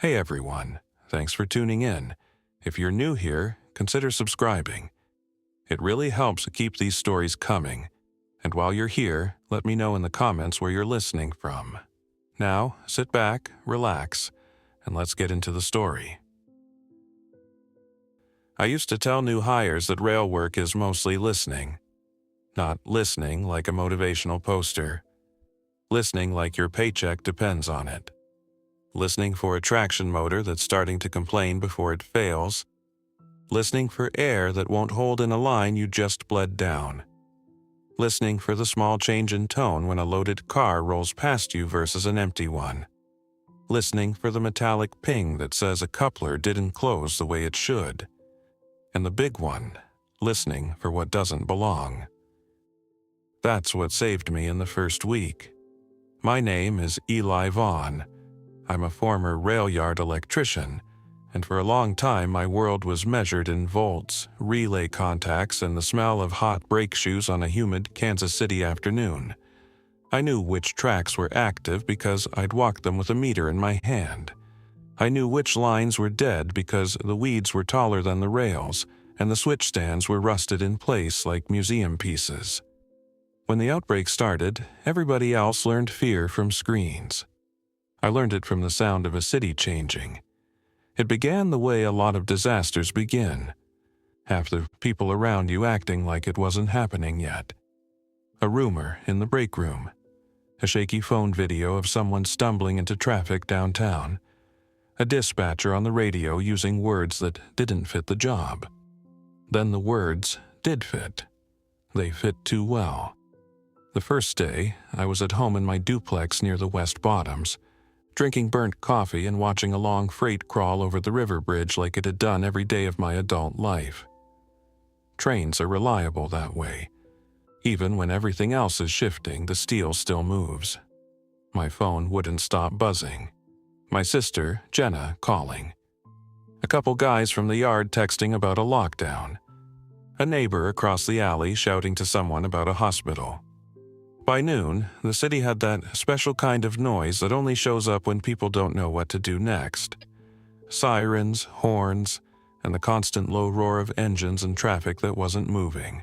Hey everyone, thanks for tuning in. If you're new here, consider subscribing. It really helps keep these stories coming. And while you're here, let me know in the comments where you're listening from. Now, sit back, relax, and let's get into the story. I used to tell new hires that rail work is mostly listening. Not listening like a motivational poster. Listening like your paycheck depends on it. Listening for a traction motor that's starting to complain before it fails. Listening for air that won't hold in a line you just bled down. Listening for the small change in tone when a loaded car rolls past you versus an empty one. Listening for the metallic ping that says a coupler didn't close the way it should. And the big one, listening for what doesn't belong. That's what saved me in the first week. My name is Eli Vaughn. I'm a former rail yard electrician, and for a long time my world was measured in volts, relay contacts, and the smell of hot brake shoes on a humid Kansas City afternoon. I knew which tracks were active because I'd walked them with a meter in my hand. I knew which lines were dead because the weeds were taller than the rails, and the switch stands were rusted in place like museum pieces. When the outbreak started, everybody else learned fear from screens. I learned it from the sound of a city changing. It began the way a lot of disasters begin. Half the people around you acting like it wasn't happening yet. A rumor in the break room. A shaky phone video of someone stumbling into traffic downtown. A dispatcher on the radio using words that didn't fit the job. Then the words did fit. They fit too well. The first day, I was at home in my duplex near the West Bottoms, drinking burnt coffee and watching a long freight crawl over the river bridge like it had done every day of my adult life. Trains are reliable that way. Even when everything else is shifting, the steel still moves. My phone wouldn't stop buzzing. My sister, Jenna, calling. A couple guys from the yard texting about a lockdown. A neighbor across the alley shouting to someone about a hospital. By noon, the city had that special kind of noise that only shows up when people don't know what to do next. Sirens, horns, and the constant low roar of engines and traffic that wasn't moving.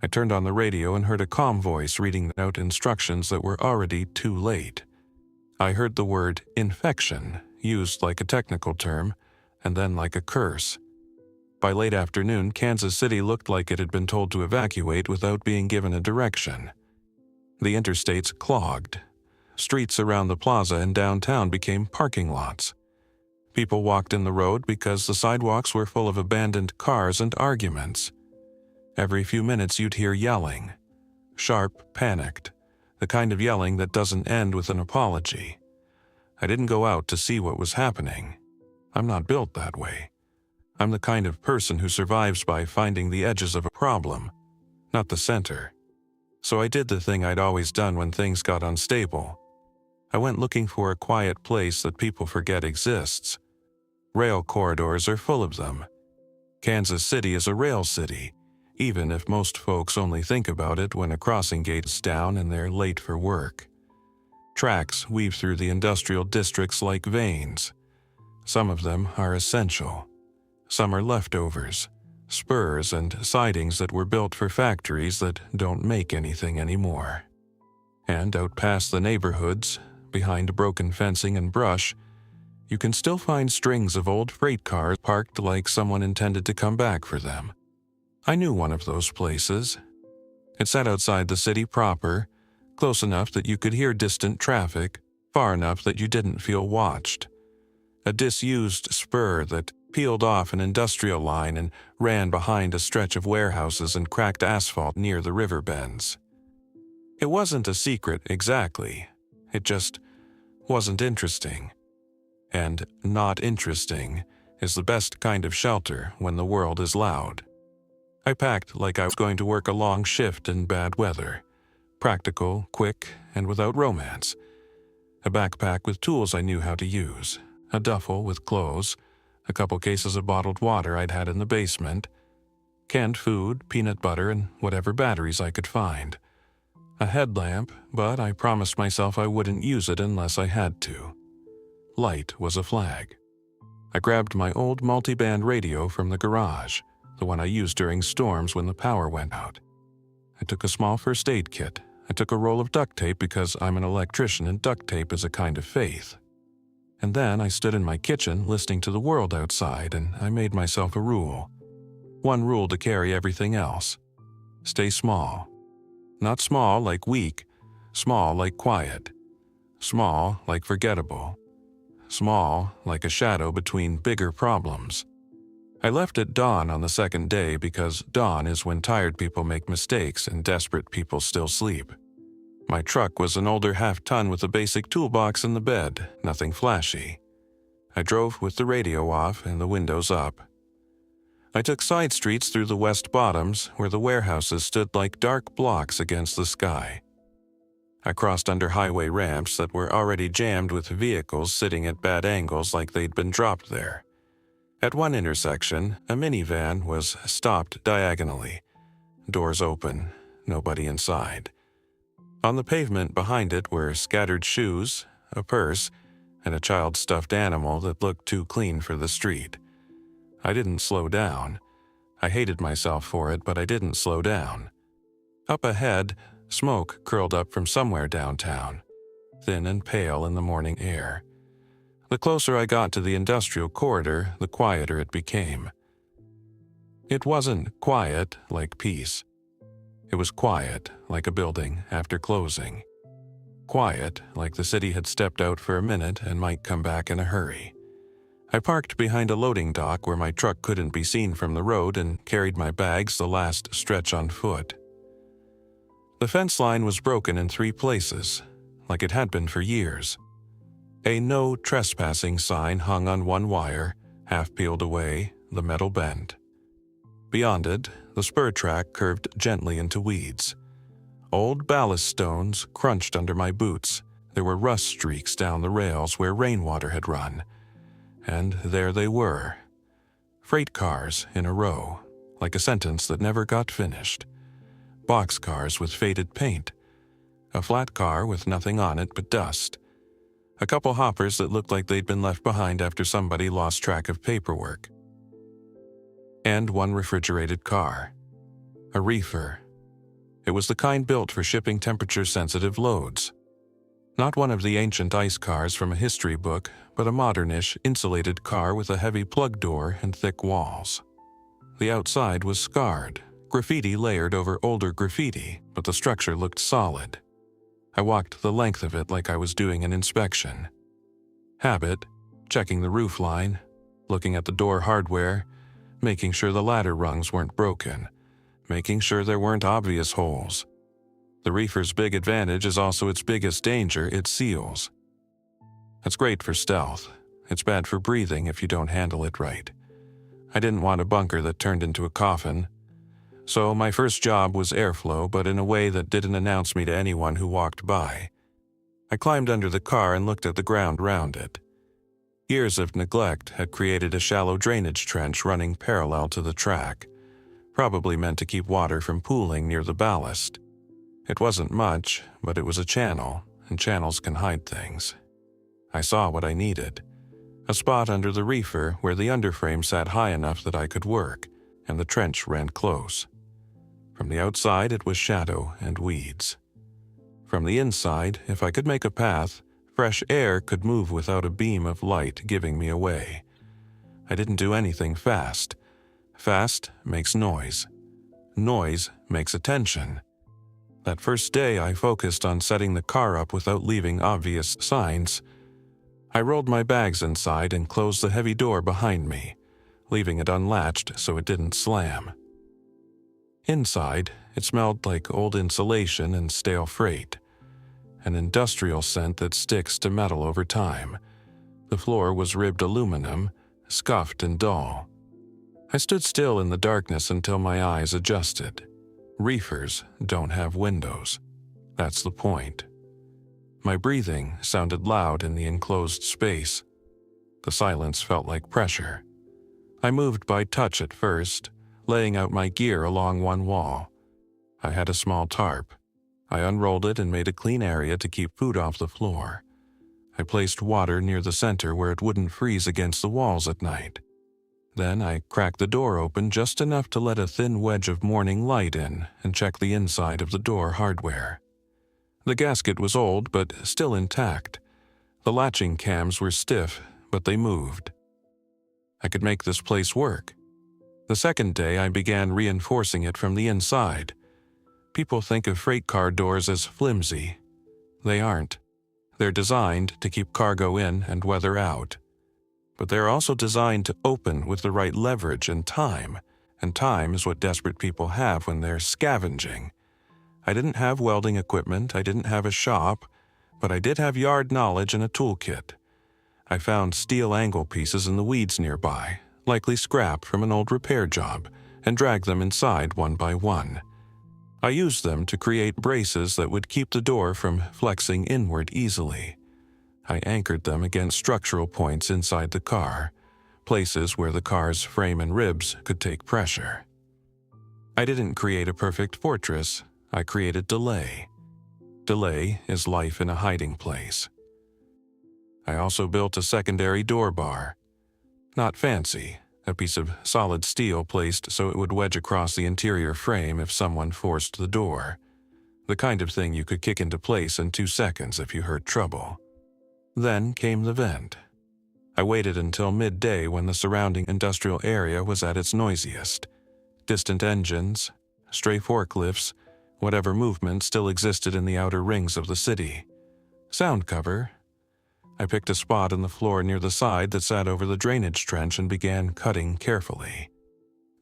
I turned on the radio and heard a calm voice reading out instructions that were already too late. I heard the word infection used like a technical term, and then like a curse. By late afternoon, Kansas City looked like it had been told to evacuate without being given a direction. The interstates clogged. Streets around the plaza and downtown became parking lots. People walked in the road because the sidewalks were full of abandoned cars and arguments. Every few minutes you'd hear yelling. Sharp, panicked. The kind of yelling that doesn't end with an apology. I didn't go out to see what was happening. I'm not built that way. I'm the kind of person who survives by finding the edges of a problem, not the center. So I did the thing I'd always done when things got unstable. I went looking for a quiet place that people forget exists. Rail corridors are full of them. Kansas City is a rail city, even if most folks only think about it when a crossing gate's down and they're late for work. Tracks weave through the industrial districts like veins. Some of them are essential. Some are leftovers. Spurs and sidings that were built for factories that don't make anything anymore. And out past the neighborhoods, behind broken fencing and brush, you can still find strings of old freight cars parked like someone intended to come back for them. I knew one of those places. It sat outside the city proper, close enough that you could hear distant traffic, far enough that you didn't feel watched. A disused spur that peeled off an industrial line and ran behind a stretch of warehouses and cracked asphalt near the river bends. It wasn't a secret exactly. It just wasn't interesting. And not interesting is the best kind of shelter when the world is loud. I packed like I was going to work a long shift in bad weather. Practical, quick, and without romance. A backpack with tools I knew how to use. A duffel with clothes. A couple cases of bottled water I'd had in the basement, canned food, peanut butter, and whatever batteries I could find. A headlamp, but I promised myself I wouldn't use it unless I had to. light was a flag. I grabbed my old multiband radio from the garage, the one I used during storms when the power went out. I took a small first aid kit. I took a roll of duct tape because I'm an electrician and duct tape is a kind of faith. And then I stood in my kitchen listening to the world outside, and I made myself a rule. One rule to carry everything else. Stay small. Not small like weak, small like quiet. Small like forgettable. Small like a shadow between bigger problems. I left at dawn on the second day because dawn is when tired people make mistakes and desperate people still sleep. My truck was an older half-ton with a basic toolbox in the bed, nothing flashy. I drove with the radio off and the windows up. I took side streets through the West Bottoms where the warehouses stood like dark blocks against the sky. I crossed under highway ramps that were already jammed with vehicles sitting at bad angles like they'd been dropped there. At one intersection, a minivan was stopped diagonally. Doors open, nobody inside. On the pavement behind it were scattered shoes, a purse, and a child's stuffed animal that looked too clean for the street. I didn't slow down. I hated myself for it, but I didn't slow down. Up ahead, smoke curled up from somewhere downtown, thin and pale in the morning air. The closer I got to the industrial corridor, the quieter it became. It wasn't quiet like peace. It was quiet like a building after closing. Quiet like the city had stepped out for a minute and might come back in a hurry. I parked behind a loading dock where my truck couldn't be seen from the road and carried my bags the last stretch on foot. The fence line was broken in 3 places, like it had been for years. A no trespassing sign hung on one wire, half peeled away, the metal bent. Beyond it, the spur track curved gently into weeds. Old ballast stones crunched under my boots. There were rust streaks down the rails where rainwater had run. And there they were. Freight cars in a row, like a sentence that never got finished. Boxcars with faded paint. A flat car with nothing on it but dust. A couple hoppers that looked like they'd been left behind after somebody lost track of paperwork. And one refrigerated car. A reefer. It was the kind built for shipping temperature-sensitive loads. Not one of the ancient ice cars from a history book, but a modernish, insulated car with a heavy plug door and thick walls. The outside was scarred, graffiti layered over older graffiti, but the structure looked solid. I walked the length of it like I was doing an inspection. Habit, checking the roof line, looking at the door hardware, making sure the ladder rungs weren't broken, making sure there weren't obvious holes. The reefer's big advantage is also its biggest danger, its seals. It's great for stealth. It's bad for breathing if you don't handle it right. I didn't want a bunker that turned into a coffin. So my first job was airflow, but in a way that didn't announce me to anyone who walked by. I climbed under the car and looked at the ground round it. Years of neglect had created a shallow drainage trench running parallel to the track, probably meant to keep water from pooling near the ballast. It wasn't much, but it was a channel, and channels can hide things. I saw what I needed. A spot under the reefer where the underframe sat high enough that I could work, and the trench ran close. From the outside, it was shadow and weeds. From the inside, if I could make a path, fresh air could move without a beam of light giving me away. I didn't do anything fast. Fast makes noise. Noise makes attention. That first day, I focused on setting the car up without leaving obvious signs. I rolled my bags inside and closed the heavy door behind me, leaving it unlatched so it didn't slam. Inside, it smelled like old insulation and stale freight, an industrial scent that sticks to metal over time. The floor was ribbed aluminum, scuffed and dull. I stood still in the darkness until my eyes adjusted. Reefers don't have windows. That's the point. My breathing sounded loud in the enclosed space. The silence felt like pressure. I moved by touch at first, laying out my gear along one wall. I had a small tarp. I unrolled it and made a clean area to keep food off the floor. I placed water near the center where it wouldn't freeze against the walls at night. Then I cracked the door open just enough to let a thin wedge of morning light in and check the inside of the door hardware. The gasket was old but still intact. The latching cams were stiff, but they moved. I could make this place work. The second day, I began reinforcing it from the inside. People think of freight car doors as flimsy. They aren't. They're designed to keep cargo in and weather out. But they're also designed to open with the right leverage and time is what desperate people have when they're scavenging. I didn't have welding equipment, I didn't have a shop, but I did have yard knowledge and a toolkit. I found steel angle pieces in the weeds nearby, likely scrap from an old repair job, and dragged them inside one by one. I used them to create braces that would keep the door from flexing inward easily. I anchored them against structural points inside the car, places where the car's frame and ribs could take pressure. I didn't create a perfect fortress, I created delay. Delay is life in a hiding place. I also built a secondary door bar. Not fancy, a piece of solid steel placed so it would wedge across the interior frame if someone forced the door. The kind of thing you could kick into place in 2 seconds if you heard trouble. Then came the vent. I waited until midday when the surrounding industrial area was at its noisiest. Distant engines, stray forklifts, whatever movement still existed in the outer rings of the city. Sound cover. I picked a spot in the floor near the side that sat over the drainage trench and began cutting carefully.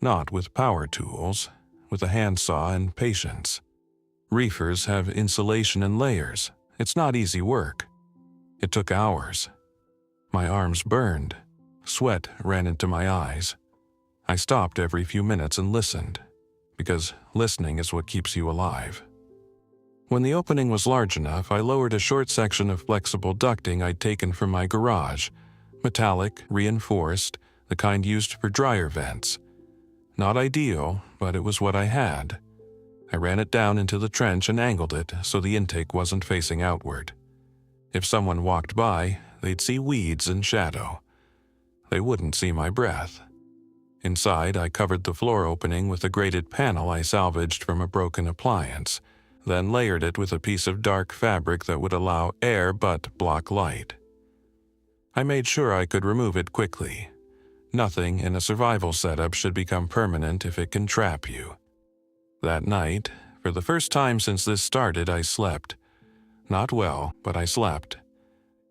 Not with power tools, with a handsaw and patience. Reefers have insulation and layers. It's not easy work. It took hours. My arms burned. Sweat ran into my eyes. I stopped every few minutes and listened, because listening is what keeps you alive. When the opening was large enough, I lowered a short section of flexible ducting I'd taken from my garage, metallic, reinforced, the kind used for dryer vents. Not ideal, but it was what I had. I ran it down into the trench and angled it so the intake wasn't facing outward. If someone walked by, they'd see weeds and shadow. They wouldn't see my breath. Inside, I covered the floor opening with a grated panel I salvaged from a broken appliance, then layered it with a piece of dark fabric that would allow air but block light. I made sure I could remove it quickly. Nothing in a survival setup should become permanent if it can trap you. That night, for the first time since this started, I slept. Not well, but I slept.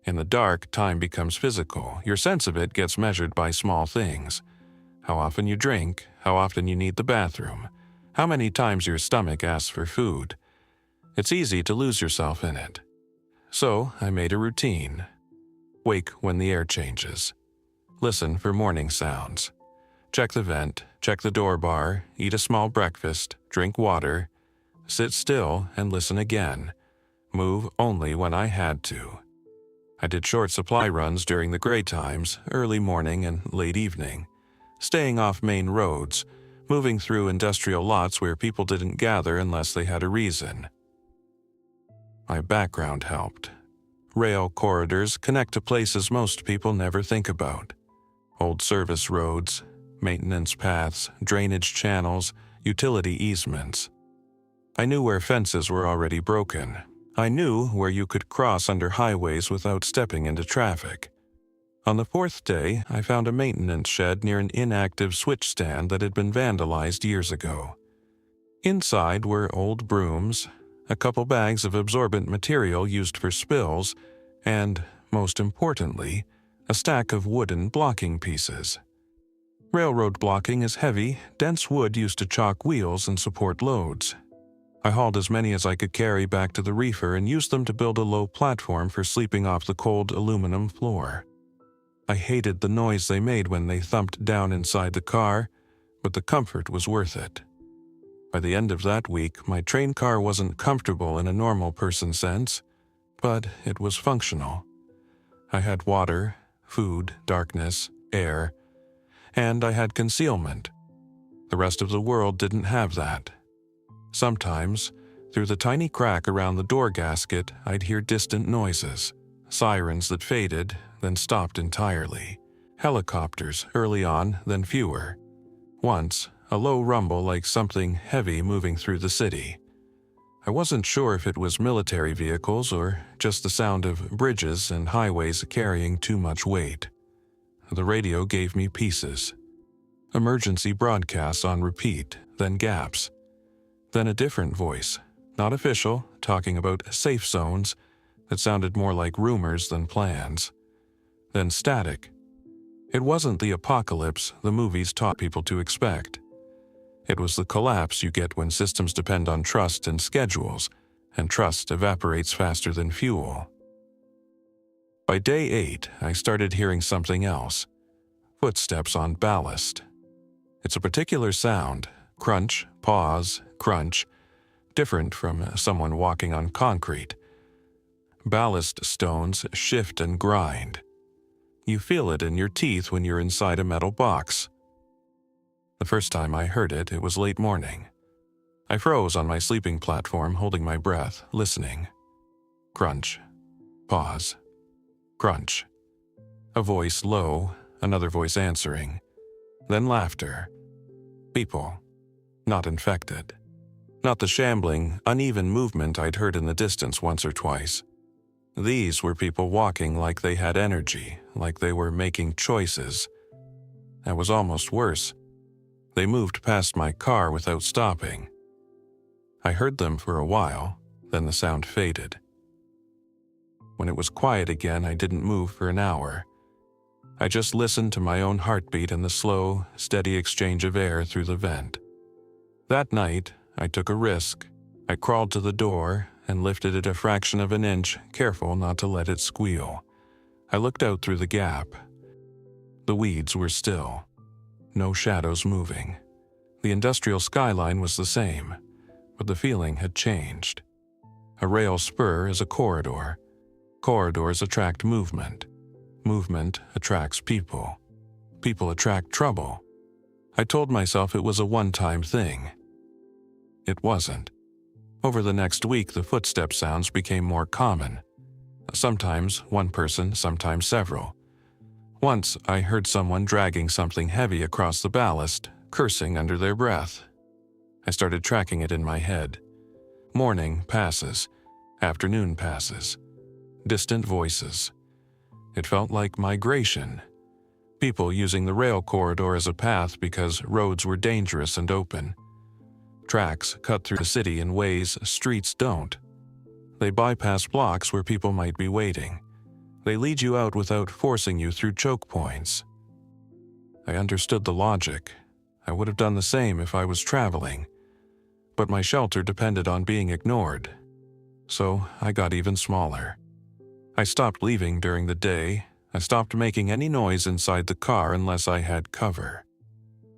In the dark, time becomes physical. Your sense of it gets measured by small things. How often you drink, how often you need the bathroom, how many times your stomach asks for food. It's easy to lose yourself in it. So I made a routine. Wake when the air changes. Listen for morning sounds. Check the vent, check the door bar, eat a small breakfast, drink water. Sit still and listen again. Move only when I had to. I did short supply runs during the gray times, early morning and late evening. Staying off main roads, moving through industrial lots where people didn't gather unless they had a reason. My background helped. Rail corridors connect to places most people never think about. Old service roads, maintenance paths, drainage channels, utility easements. I knew where fences were already broken. I knew where you could cross under highways without stepping into traffic. On the 4th day, I found a maintenance shed near an inactive switch stand that had been vandalized years ago. Inside were old brooms, a couple bags of absorbent material used for spills, and, most importantly, a stack of wooden blocking pieces. Railroad blocking is heavy, dense wood used to chock wheels and support loads. I hauled as many as I could carry back to the reefer and used them to build a low platform for sleeping off the cold aluminum floor. I hated the noise they made when they thumped down inside the car, but the comfort was worth it. By the end of that week, my train car wasn't comfortable in a normal person sense, but it was functional. I had water, food, darkness, air, and I had concealment. The rest of the world didn't have that. Sometimes, through the tiny crack around the door gasket, I'd hear distant noises, Sirens that faded, then stopped entirely. Helicopters early on, then fewer. Once, a low rumble like something heavy moving through the city. I wasn't sure if it was military vehicles or just the sound of bridges and highways carrying too much weight. The radio gave me pieces. Emergency broadcasts on repeat, then gaps. Then a different voice, not official, talking about safe zones that sounded more like rumors than plans. Then static. It wasn't the apocalypse the movies taught people to expect. It was the collapse you get when systems depend on trust and schedules, and trust evaporates faster than fuel. By day 8, I started hearing something else. Footsteps on ballast. It's a particular sound, crunch, pause, crunch, different from someone walking on concrete. Ballast stones shift and grind. You feel it in your teeth when you're inside a metal box. The first time I heard it, it was late morning. I froze on my sleeping platform, holding my breath, listening. Crunch. Pause. Crunch. A voice low, another voice answering. Then laughter. People. Not infected. Not the shambling, uneven movement I'd heard in the distance once or twice. These were people walking like they had energy, like they were making choices. That was almost worse. They moved past my car without stopping. I heard them for a while, then the sound faded. When it was quiet again, I didn't move for an hour. I just listened to my own heartbeat and the slow, steady exchange of air through the vent. That night, I took a risk. I crawled to the door and lifted it a fraction of an inch, careful not to let it squeal. I looked out through the gap. The weeds were still. No shadows moving. The industrial skyline was the same, but the feeling had changed. A rail spur is a corridor. Corridors attract movement. Movement attracts people. People attract trouble. I told myself it was a one-time thing. It wasn't. Over the next week, the footstep sounds became more common. Sometimes one person, sometimes several. Once, I heard someone dragging something heavy across the ballast, cursing under their breath. I started tracking it in my head. Morning passes. Afternoon passes. Distant voices. It felt like migration. People using the rail corridor as a path because roads were dangerous and open. Tracks cut through the city in ways streets don't. They bypass blocks where people might be waiting. They lead you out without forcing you through choke points. I understood the logic. I would have done the same if I was traveling. But my shelter depended on being ignored. So I got even smaller. I stopped leaving during the day. I stopped making any noise inside the car unless I had cover.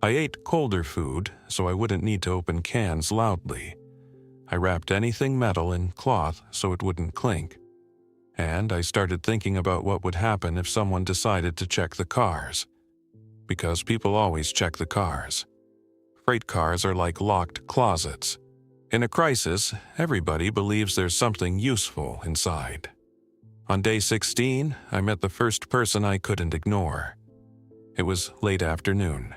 I ate colder food so I wouldn't need to open cans loudly. I wrapped anything metal in cloth so it wouldn't clink. And I started thinking about what would happen if someone decided to check the cars. Because people always check the cars. Freight cars are like locked closets. In a crisis, everybody believes there's something useful inside. On day 16, I met the first person I couldn't ignore. It was late afternoon.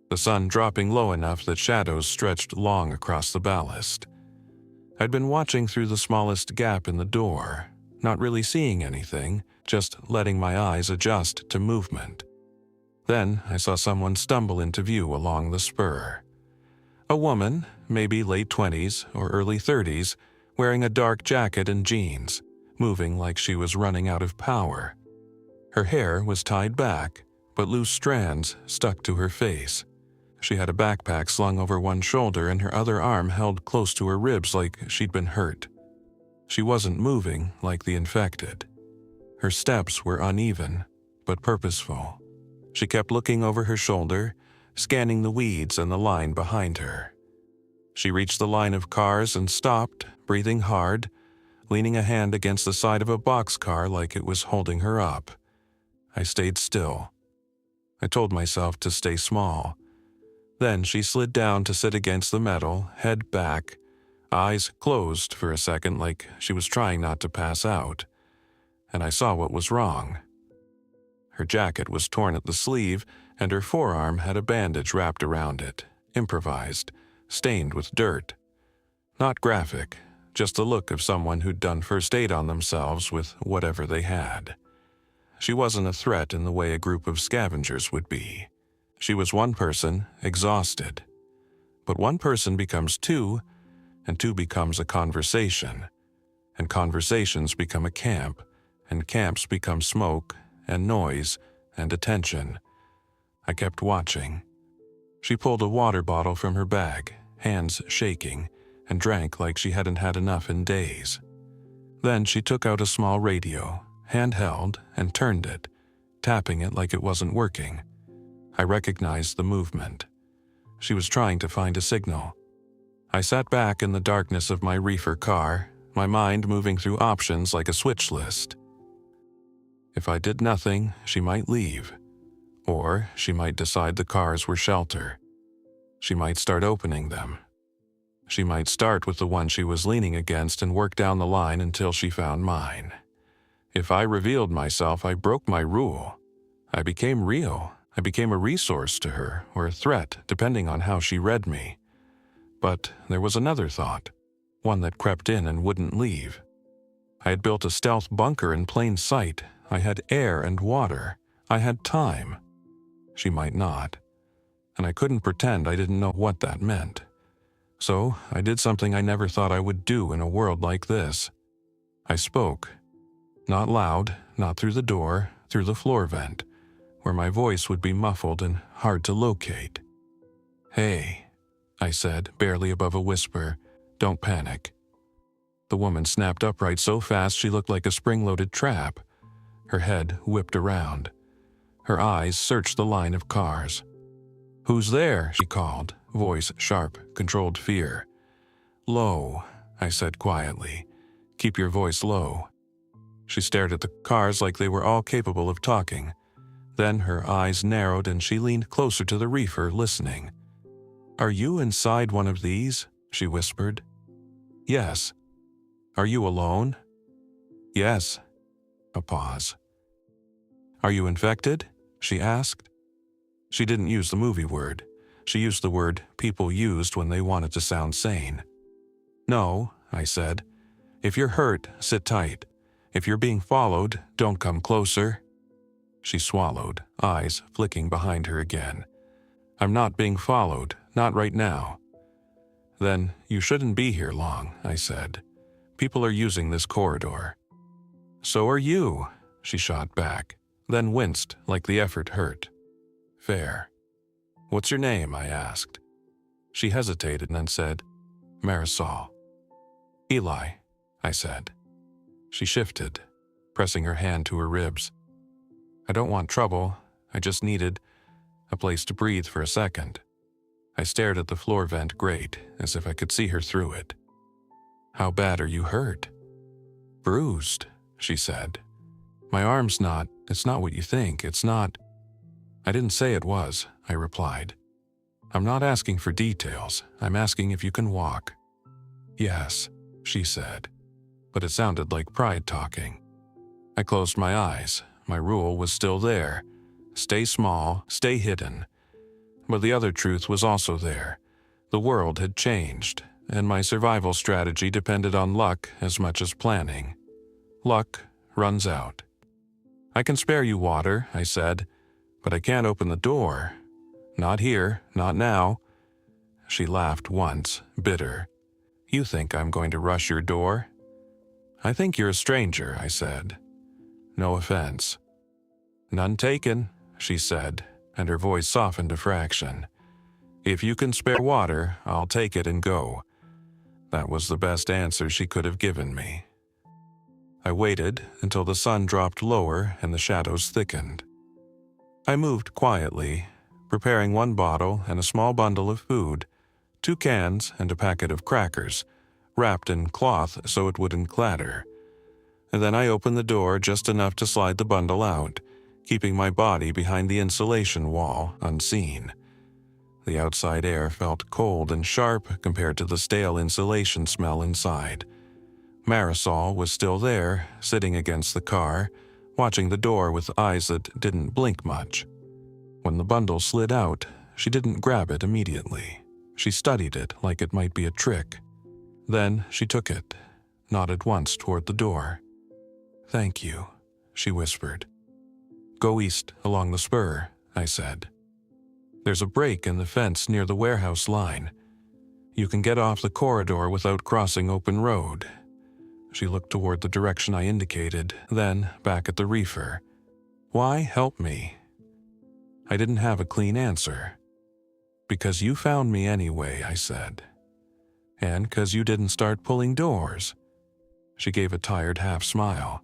The sun dropping low enough that shadows stretched long across the ballast. I'd been watching through the smallest gap in the door, not really seeing anything, just letting my eyes adjust to movement. Then I saw someone stumble into view along the spur. A woman, maybe late 20s or early 30s, wearing a dark jacket and jeans, moving like she was running out of power. Her hair was tied back, but loose strands stuck to her face. She had a backpack slung over one shoulder and her other arm held close to her ribs like she'd been hurt. She wasn't moving like the infected. Her steps were uneven, but purposeful. She kept looking over her shoulder, scanning the weeds and the line behind her. She reached the line of cars and stopped, breathing hard, leaning a hand against the side of a boxcar like it was holding her up. I stayed still. I told myself to stay small. Then she slid down to sit against the metal, head back, eyes closed for a second like she was trying not to pass out. and I saw what was wrong. Her jacket was torn at the sleeve, and her forearm had a bandage wrapped around it, improvised, stained with dirt. Not graphic, just the look of someone who'd done first aid on themselves with whatever they had. She wasn't a threat in the way a group of scavengers would be. She was one person, exhausted. But one person becomes two, and two becomes a conversation. And conversations become a camp, and camps become smoke, and noise, and attention. I kept watching. She pulled a water bottle from her bag, hands shaking, and drank like she hadn't had enough in days. Then she took out a small radio, handheld, and turned it, tapping it like it wasn't working. I recognized the movement. She was trying to find a signal. I sat back in the darkness of my reefer car, my mind moving through options like a switch list. If I did nothing, she might leave. Or she might decide the cars were shelter. She might start opening them. She might start with the one she was leaning against and work down the line until she found mine. If I revealed myself, I broke my rule. I became real. I became a resource to her, or a threat, depending on how she read me. But there was another thought, one that crept in and wouldn't leave. I had built a stealth bunker in plain sight. I had air and water. I had time. She might not. And I couldn't pretend I didn't know what that meant. So I did something I never thought I would do in a world like this. I spoke. Not loud, not through the door, through the floor vent, where my voice would be muffled and hard to locate. "Hey," I said, barely above a whisper, "don't panic." The woman snapped upright so fast she looked like a spring-loaded trap. Her head whipped around. Her eyes searched the line of cars. "Who's there?" she called, voice sharp, controlled fear. "Low," I said quietly. "Keep your voice low." She stared at the cars like they were all capable of talking. Then her eyes narrowed and she leaned closer to the reefer, listening. "Are you inside one of these?" she whispered. "Yes." "Are you alone?" "Yes." A pause. "Are you infected?" she asked. She didn't use the movie word. She used the word people used when they wanted to sound sane. "No," I said. "If you're hurt, sit tight. If you're being followed, don't come closer." She swallowed, eyes flicking behind her again. "I'm not being followed, not right now." "Then you shouldn't be here long," I said. "People are using this corridor." "So are you," she shot back, then winced like the effort hurt. "Fair." "What's your name?" I asked. She hesitated and then said, "Marisol." "Eli," I said. She shifted, pressing her hand to her ribs. "I don't want trouble. I just needed a place to breathe for a second." I stared at the floor vent grate, as if I could see her through it. "How bad are you hurt?" "Bruised," she said. "My arm's it's not what you think, it's not." "I didn't say it was," I replied. "I'm not asking for details, I'm asking if you can walk." "Yes," she said, but it sounded like pride talking. I closed my eyes. My rule was still there. Stay small, stay hidden. But the other truth was also there. The world had changed, and my survival strategy depended on luck as much as planning. Luck runs out. "I can spare you water," I said, "but I can't open the door. Not here, not now." She laughed once, bitter. "You think I'm going to rush your door?" "I think you're a stranger," I said. "No offense." "None taken," she said, and her voice softened a fraction. "If you can spare water, I'll take it and go." That was the best answer she could have given me. I waited until the sun dropped lower and the shadows thickened. I moved quietly, preparing one bottle and a small bundle of food, 2 cans and a packet of crackers, wrapped in cloth so it wouldn't clatter. And then I opened the door just enough to slide the bundle out, keeping my body behind the insulation wall unseen. The outside air felt cold and sharp compared to the stale insulation smell inside. Marisol was still there, sitting against the car, watching the door with eyes that didn't blink much. When the bundle slid out, she didn't grab it immediately. She studied it like it might be a trick. Then she took it, nodded once toward the door. "Thank you," she whispered. "Go east along the spur," I said. "There's a break in the fence near the warehouse line. You can get off the corridor without crossing open road." She looked toward the direction I indicated, then back at the reefer. "Why help me?" I didn't have a clean answer. "Because you found me anyway," I said. "And 'cause you didn't start pulling doors." She gave a tired half-smile.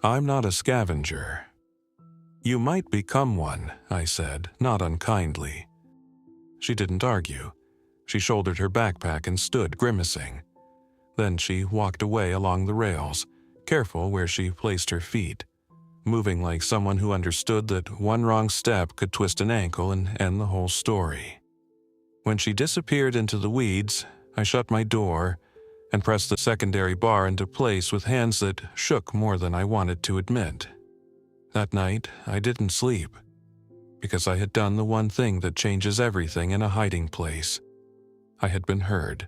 "I'm not a scavenger." "You might become one," I said, not unkindly. She didn't argue. She shouldered her backpack and stood grimacing. Then she walked away along the rails, careful where she placed her feet, moving like someone who understood that one wrong step could twist an ankle and end the whole story. When she disappeared into the weeds, I shut my door and pressed the secondary bar into place with hands that shook more than I wanted to admit. That night, I didn't sleep, because I had done the one thing that changes everything in a hiding place. I had been heard.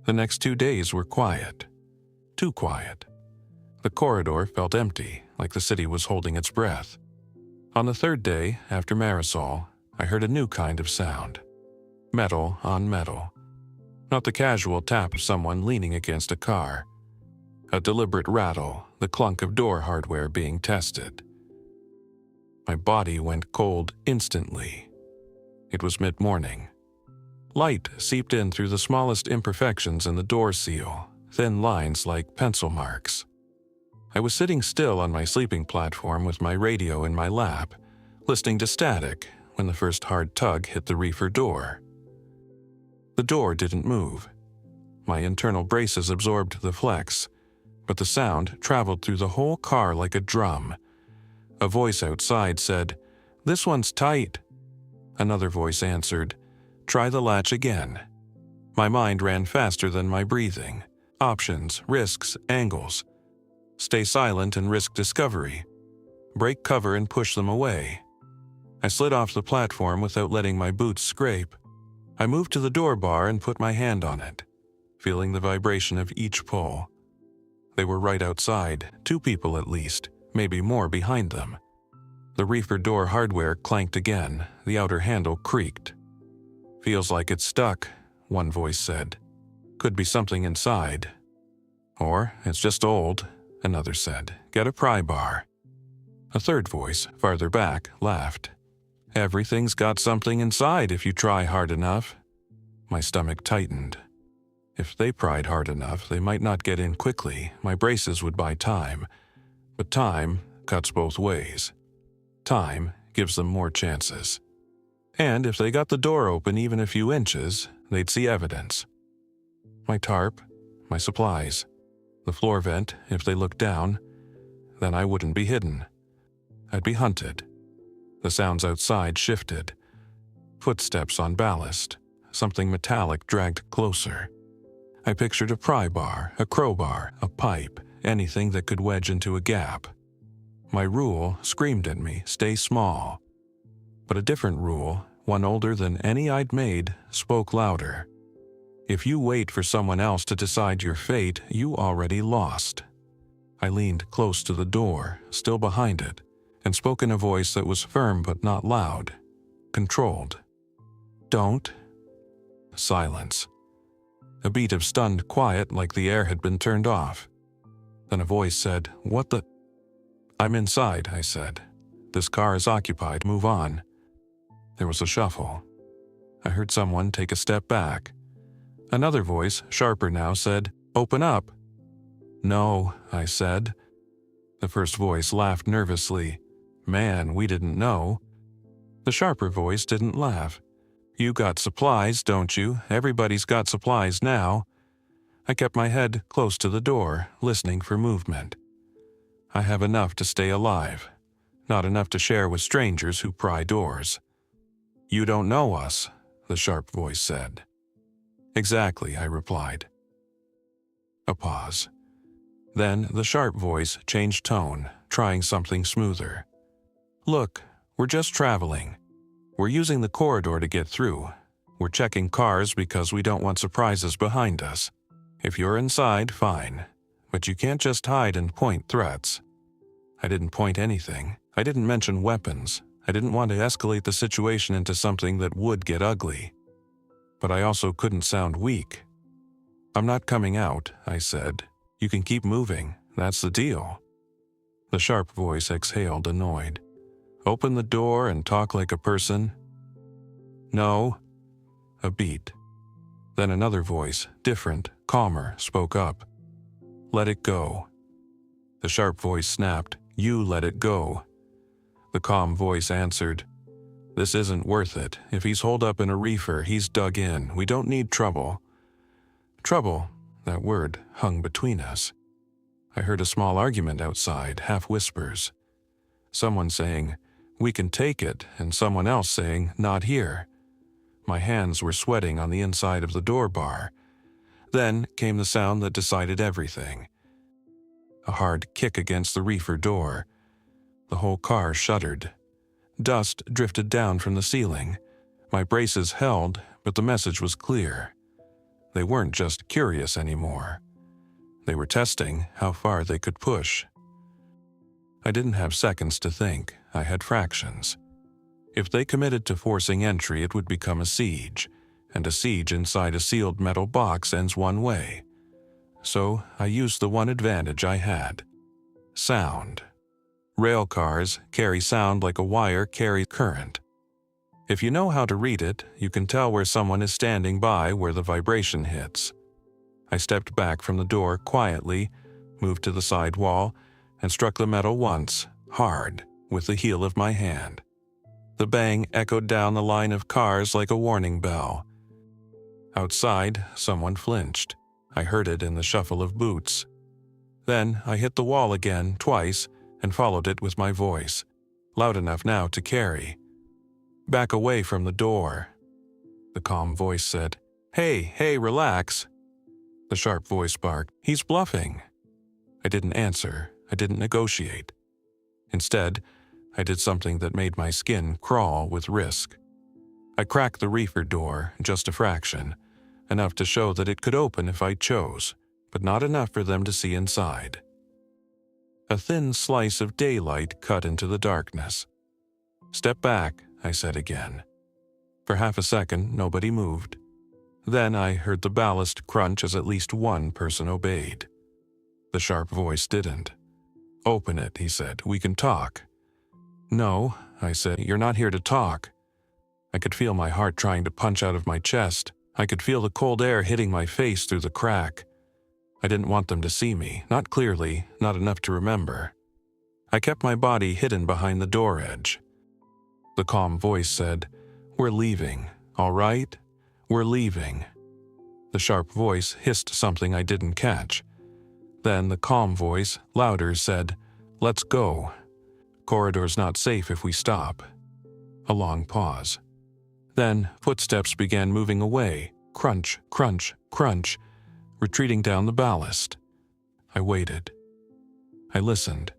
The next 2 days were quiet. Too quiet. The corridor felt empty, like the city was holding its breath. On the third day, after Marisol, I heard a new kind of sound. Metal on metal. Not the casual tap of someone leaning against a car. A deliberate rattle, the clunk of door hardware being tested. My body went cold instantly. It was mid-morning. Light seeped in through the smallest imperfections in the door seal, thin lines like pencil marks. I was sitting still on my sleeping platform with my radio in my lap, listening to static when the first hard tug hit the reefer door. The door didn't move. My internal braces absorbed the flex, but the sound traveled through the whole car like a drum. A voice outside said, "This one's tight." Another voice answered, "Try the latch again." My mind ran faster than my breathing. Options, risks, angles. Stay silent and risk discovery. Break cover and push them away. I slid off the platform without letting my boots scrape. I moved to the door bar and put my hand on it, feeling the vibration of each pull. They were right outside, 2 people at least, maybe more behind them. The reefer door hardware clanked again, the outer handle creaked. "Feels like it's stuck," one voice said. "Could be something inside." "Or it's just old," another said. "Get a pry bar." A third voice, farther back, laughed. "Everything's got something inside if you try hard enough." My stomach tightened. If they pried hard enough, they might not get in quickly. My braces would buy time. But time cuts both ways. Time gives them more chances. And if they got the door open even a few inches, they'd see evidence. My tarp, my supplies, the floor vent if they looked down, then I wouldn't be hidden. I'd be hunted. The sounds outside shifted. Footsteps on ballast. Something metallic dragged closer. I pictured a pry bar, a crowbar, a pipe, anything that could wedge into a gap. My rule screamed at me, stay small. But a different rule, one older than any I'd made, spoke louder. If you wait for someone else to decide your fate, you already lost. I leaned close to the door, still behind it, and spoke in a voice that was firm but not loud, controlled. "Don't." Silence. A beat of stunned quiet like the air had been turned off. Then a voice said, "What the—" "I'm inside," I said. "This car is occupied, move on." There was a shuffle. I heard someone take a step back. Another voice, sharper now, said, "Open up." "No," I said. The first voice laughed nervously. "Man, we didn't know." The sharper voice didn't laugh. "You got supplies, don't you? Everybody's got supplies now." I kept my head close to the door, listening for movement. I have enough to stay alive, not enough to share with strangers who pry doors. "You don't know us," the sharp voice said. "Exactly," I replied. A pause. Then the sharp voice changed tone, trying something smoother. "Look, we're just traveling. We're using the corridor to get through. We're checking cars because we don't want surprises behind us. If you're inside, fine. But you can't just hide and point threats." I didn't point anything. I didn't mention weapons. I didn't want to escalate the situation into something that would get ugly. But I also couldn't sound weak. "I'm not coming out," I said. "You can keep moving. That's the deal." The sharp voice exhaled, annoyed. "Open the door and talk like a person." "No." A beat. Then another voice, different, calmer, spoke up. "Let it go." The sharp voice snapped, "You let it go." The calm voice answered, "This isn't worth it. If he's holed up in a reefer, he's dug in. We don't need trouble." Trouble, that word hung between us. I heard a small argument outside, half whispers. Someone saying, "We can take it," and someone else saying, "Not here." My hands were sweating on the inside of the door bar. Then came the sound that decided everything. A hard kick against the reefer door. The whole car shuddered. Dust drifted down from the ceiling. My braces held, but the message was clear. They weren't just curious anymore. They were testing how far they could push. I didn't have seconds to think. I had fractions. If they committed to forcing entry, it would become a siege, and a siege inside a sealed metal box ends one way. So I used the one advantage I had. Sound. Rail cars carry sound like a wire carries current. If you know how to read it, you can tell where someone is standing by where the vibration hits. I stepped back from the door quietly, moved to the side wall, and struck the metal once, hard, with the heel of my hand. The bang echoed down the line of cars like a warning bell. Outside, someone flinched. I heard it in the shuffle of boots. Then I hit the wall again, twice, and followed it with my voice, loud enough now to carry. "Back away from the door." The calm voice said, Hey, relax." The sharp voice barked, "He's bluffing." I didn't answer. I didn't negotiate. Instead, I did something that made my skin crawl with risk. I cracked the reefer door, just a fraction, enough to show that it could open if I chose, but not enough for them to see inside. A thin slice of daylight cut into the darkness. "Step back," I said again. For half a second, nobody moved. Then I heard the ballast crunch as at least one person obeyed. The sharp voice didn't. "Open it," he said. "We can talk." "No," I said. "You're not here to talk." I could feel my heart trying to punch out of my chest. I could feel the cold air hitting my face through the crack. I didn't want them to see me, not clearly, not enough to remember. I kept my body hidden behind the door edge. The calm voice said, "We're leaving, all right? We're leaving." The sharp voice hissed something I didn't catch. Then the calm voice, louder, said, "Let's go. Corridor's not safe if we stop." A long pause. Then footsteps began moving away, crunch, crunch, crunch, retreating down the ballast. I waited. I listened.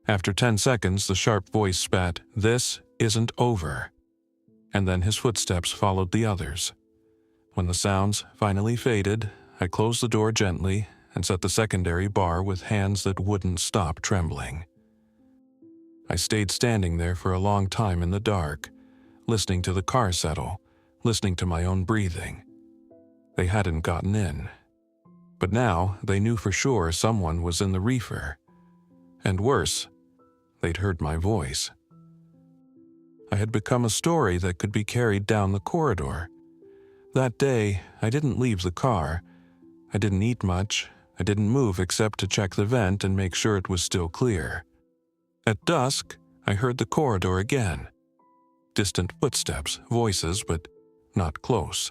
After 10 seconds, the sharp voice spat, "This isn't over." And then his footsteps followed the others. When the sounds finally faded, I closed the door gently and set the secondary bar with hands that wouldn't stop trembling. I stayed standing there for a long time in the dark, listening to the car settle, listening to my own breathing. They hadn't gotten in. But now they knew for sure someone was in the reefer. And worse, they'd heard my voice. I had become a story that could be carried down the corridor. That day, I didn't leave the car. I didn't eat much. I didn't move except to check the vent and make sure it was still clear. At dusk, I heard the corridor again. Distant footsteps, voices, but not close.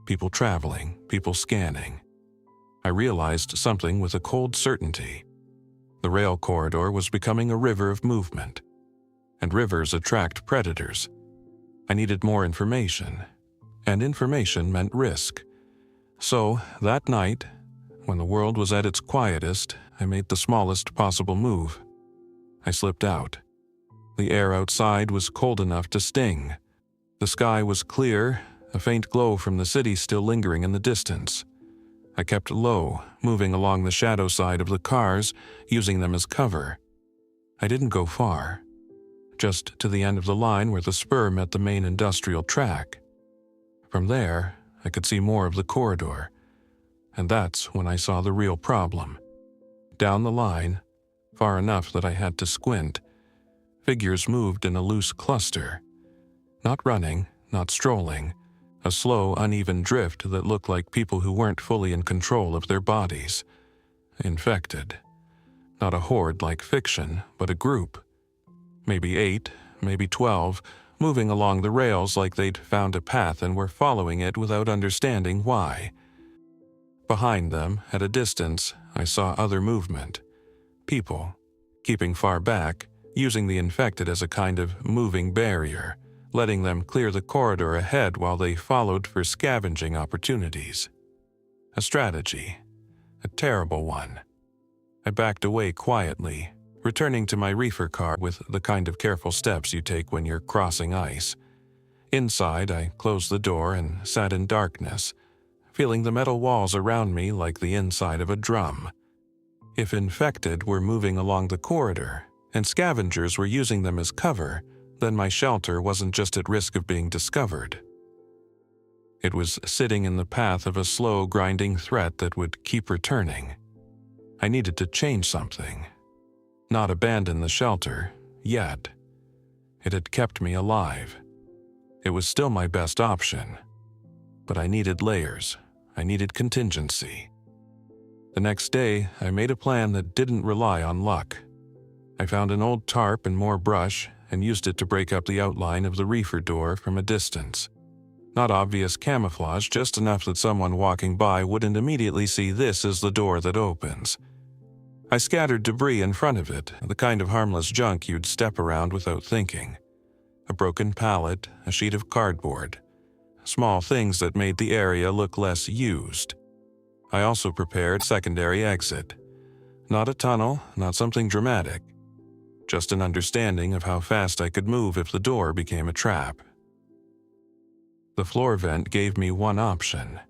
People traveling, people scanning. I realized something with a cold certainty. The rail corridor was becoming a river of movement. And rivers attract predators. I needed more information. And information meant risk. So, that night, when the world was at its quietest, I made the smallest possible move. I slipped out. The air outside was cold enough to sting. The sky was clear, a faint glow from the city still lingering in the distance. I kept low, moving along the shadow side of the cars, using them as cover. I didn't go far, just to the end of the line where the spur met the main industrial track. From there, I could see more of the corridor, and that's when I saw the real problem. Down the line, far enough that I had to squint, figures moved in a loose cluster. Not running, not strolling, a slow, uneven drift that looked like people who weren't fully in control of their bodies. Infected. Not a horde like fiction, but a group. Maybe 8, maybe 12, moving along the rails like they'd found a path and were following it without understanding why. Behind them, at a distance, I saw other movement. People, keeping far back, using the infected as a kind of moving barrier, letting them clear the corridor ahead while they followed for scavenging opportunities. A strategy. A terrible one. I backed away quietly, returning to my reefer car with the kind of careful steps you take when you're crossing ice. Inside, I closed the door and sat in darkness, feeling the metal walls around me like the inside of a drum. If infected were moving along the corridor, and scavengers were using them as cover, then my shelter wasn't just at risk of being discovered. It was sitting in the path of a slow, grinding threat that would keep returning. I needed to change something. Not abandon the shelter, yet. It had kept me alive. It was still my best option. But I needed layers. I needed contingency. The next day, I made a plan that didn't rely on luck. I found an old tarp and more brush and used it to break up the outline of the reefer door from a distance. Not obvious camouflage, just enough that someone walking by wouldn't immediately see this as the door that opens. I scattered debris in front of it, the kind of harmless junk you'd step around without thinking. A broken pallet, a sheet of cardboard. Small things that made the area look less used. I also prepared a secondary exit. Not a tunnel, not something dramatic. Just an understanding of how fast I could move if the door became a trap. The floor vent gave me one option.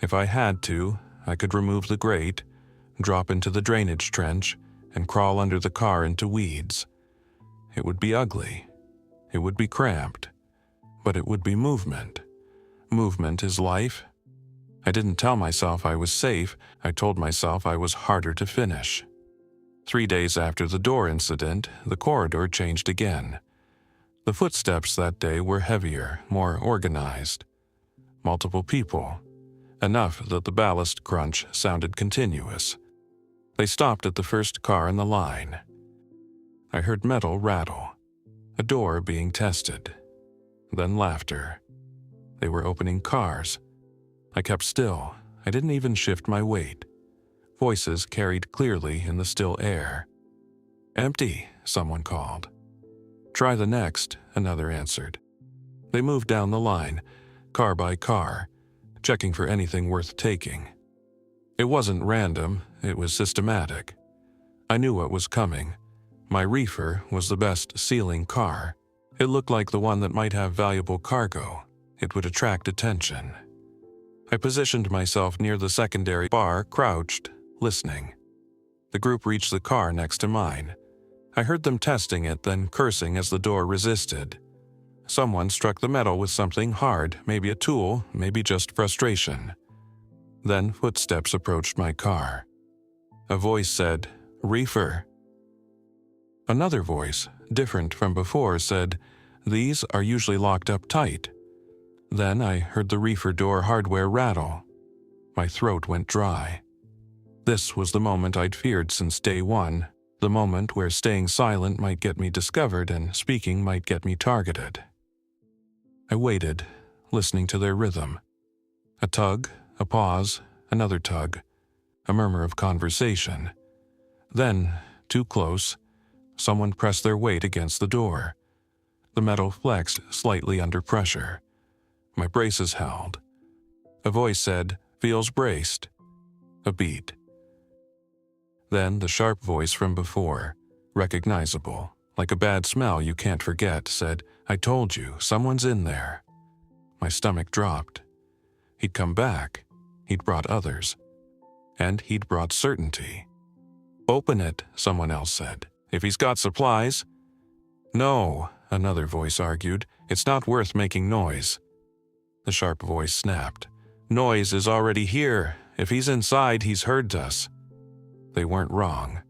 If I had to, I could remove the grate, drop into the drainage trench, and crawl under the car into weeds. It would be ugly. It would be cramped. But it would be movement. Movement is life. I didn't tell myself I was safe. I told myself I was harder to finish. 3 days after the door incident, the corridor changed again. The footsteps that day were heavier, more organized. Multiple people. Enough that the ballast crunch sounded continuous. They stopped at the first car in the line. I heard metal rattle. A door being tested. Then laughter. They were opening cars. I kept still. I didn't even shift my weight. Voices carried clearly in the still air. "Empty," someone called. "Try the next," another answered. They moved down the line, car by car, checking for anything worth taking. It wasn't random, it was systematic. I knew what was coming. My reefer was the best ceiling car. It looked like the one that might have valuable cargo. It would attract attention. I positioned myself near the secondary bar, crouched, listening. The group reached the car next to mine. I heard them testing it, then cursing as the door resisted. Someone struck the metal with something hard, maybe a tool, maybe just frustration. Then footsteps approached my car. A voice said, "Reefer." Another voice, different from before, said, "These are usually locked up tight." Then I heard the reefer door hardware rattle. My throat went dry. This was the moment I'd feared since day one, the moment where staying silent might get me discovered and speaking might get me targeted. I waited, listening to their rhythm. A tug, a pause, another tug, a murmur of conversation. Then, too close, someone pressed their weight against the door. The metal flexed slightly under pressure. My braces held. A voice said, "Feels braced." A beat. Then the sharp voice from before, recognizable, like a bad smell you can't forget, said, "I told you, someone's in there." My stomach dropped. He'd come back. He'd brought others. And he'd brought certainty. "Open it," someone else said. "If he's got supplies." "No," another voice argued. "It's not worth making noise." The sharp voice snapped. "Noise is already here. If he's inside, he's heard us." They weren't wrong.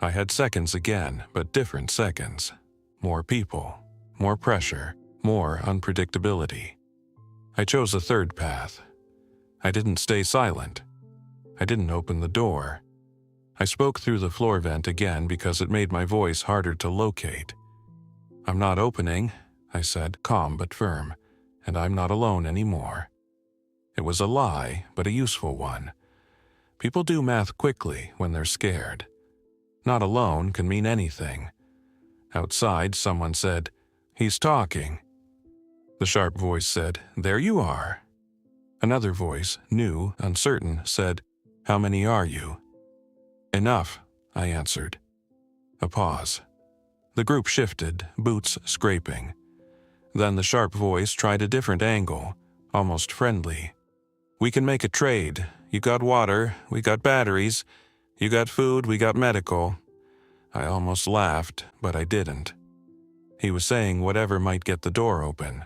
I had seconds again, but different seconds. More people, more pressure, more unpredictability. I chose a third path. I didn't stay silent. I didn't open the door. I spoke through the floor vent again because it made my voice harder to locate. "I'm not opening," I said, calm but firm, "and I'm not alone anymore." It was a lie, but a useful one. People do math quickly when they're scared. Not alone can mean anything. Outside, someone said, "He's talking." The sharp voice said, "There you are." Another voice, new, uncertain, said, "How many are you?" "Enough," I answered. A pause. The group shifted, boots scraping. Then the sharp voice tried a different angle, almost friendly. "We can make a trade. You got water, we got batteries. You got food, we got medical." I almost laughed, but I didn't. He was saying whatever might get the door open.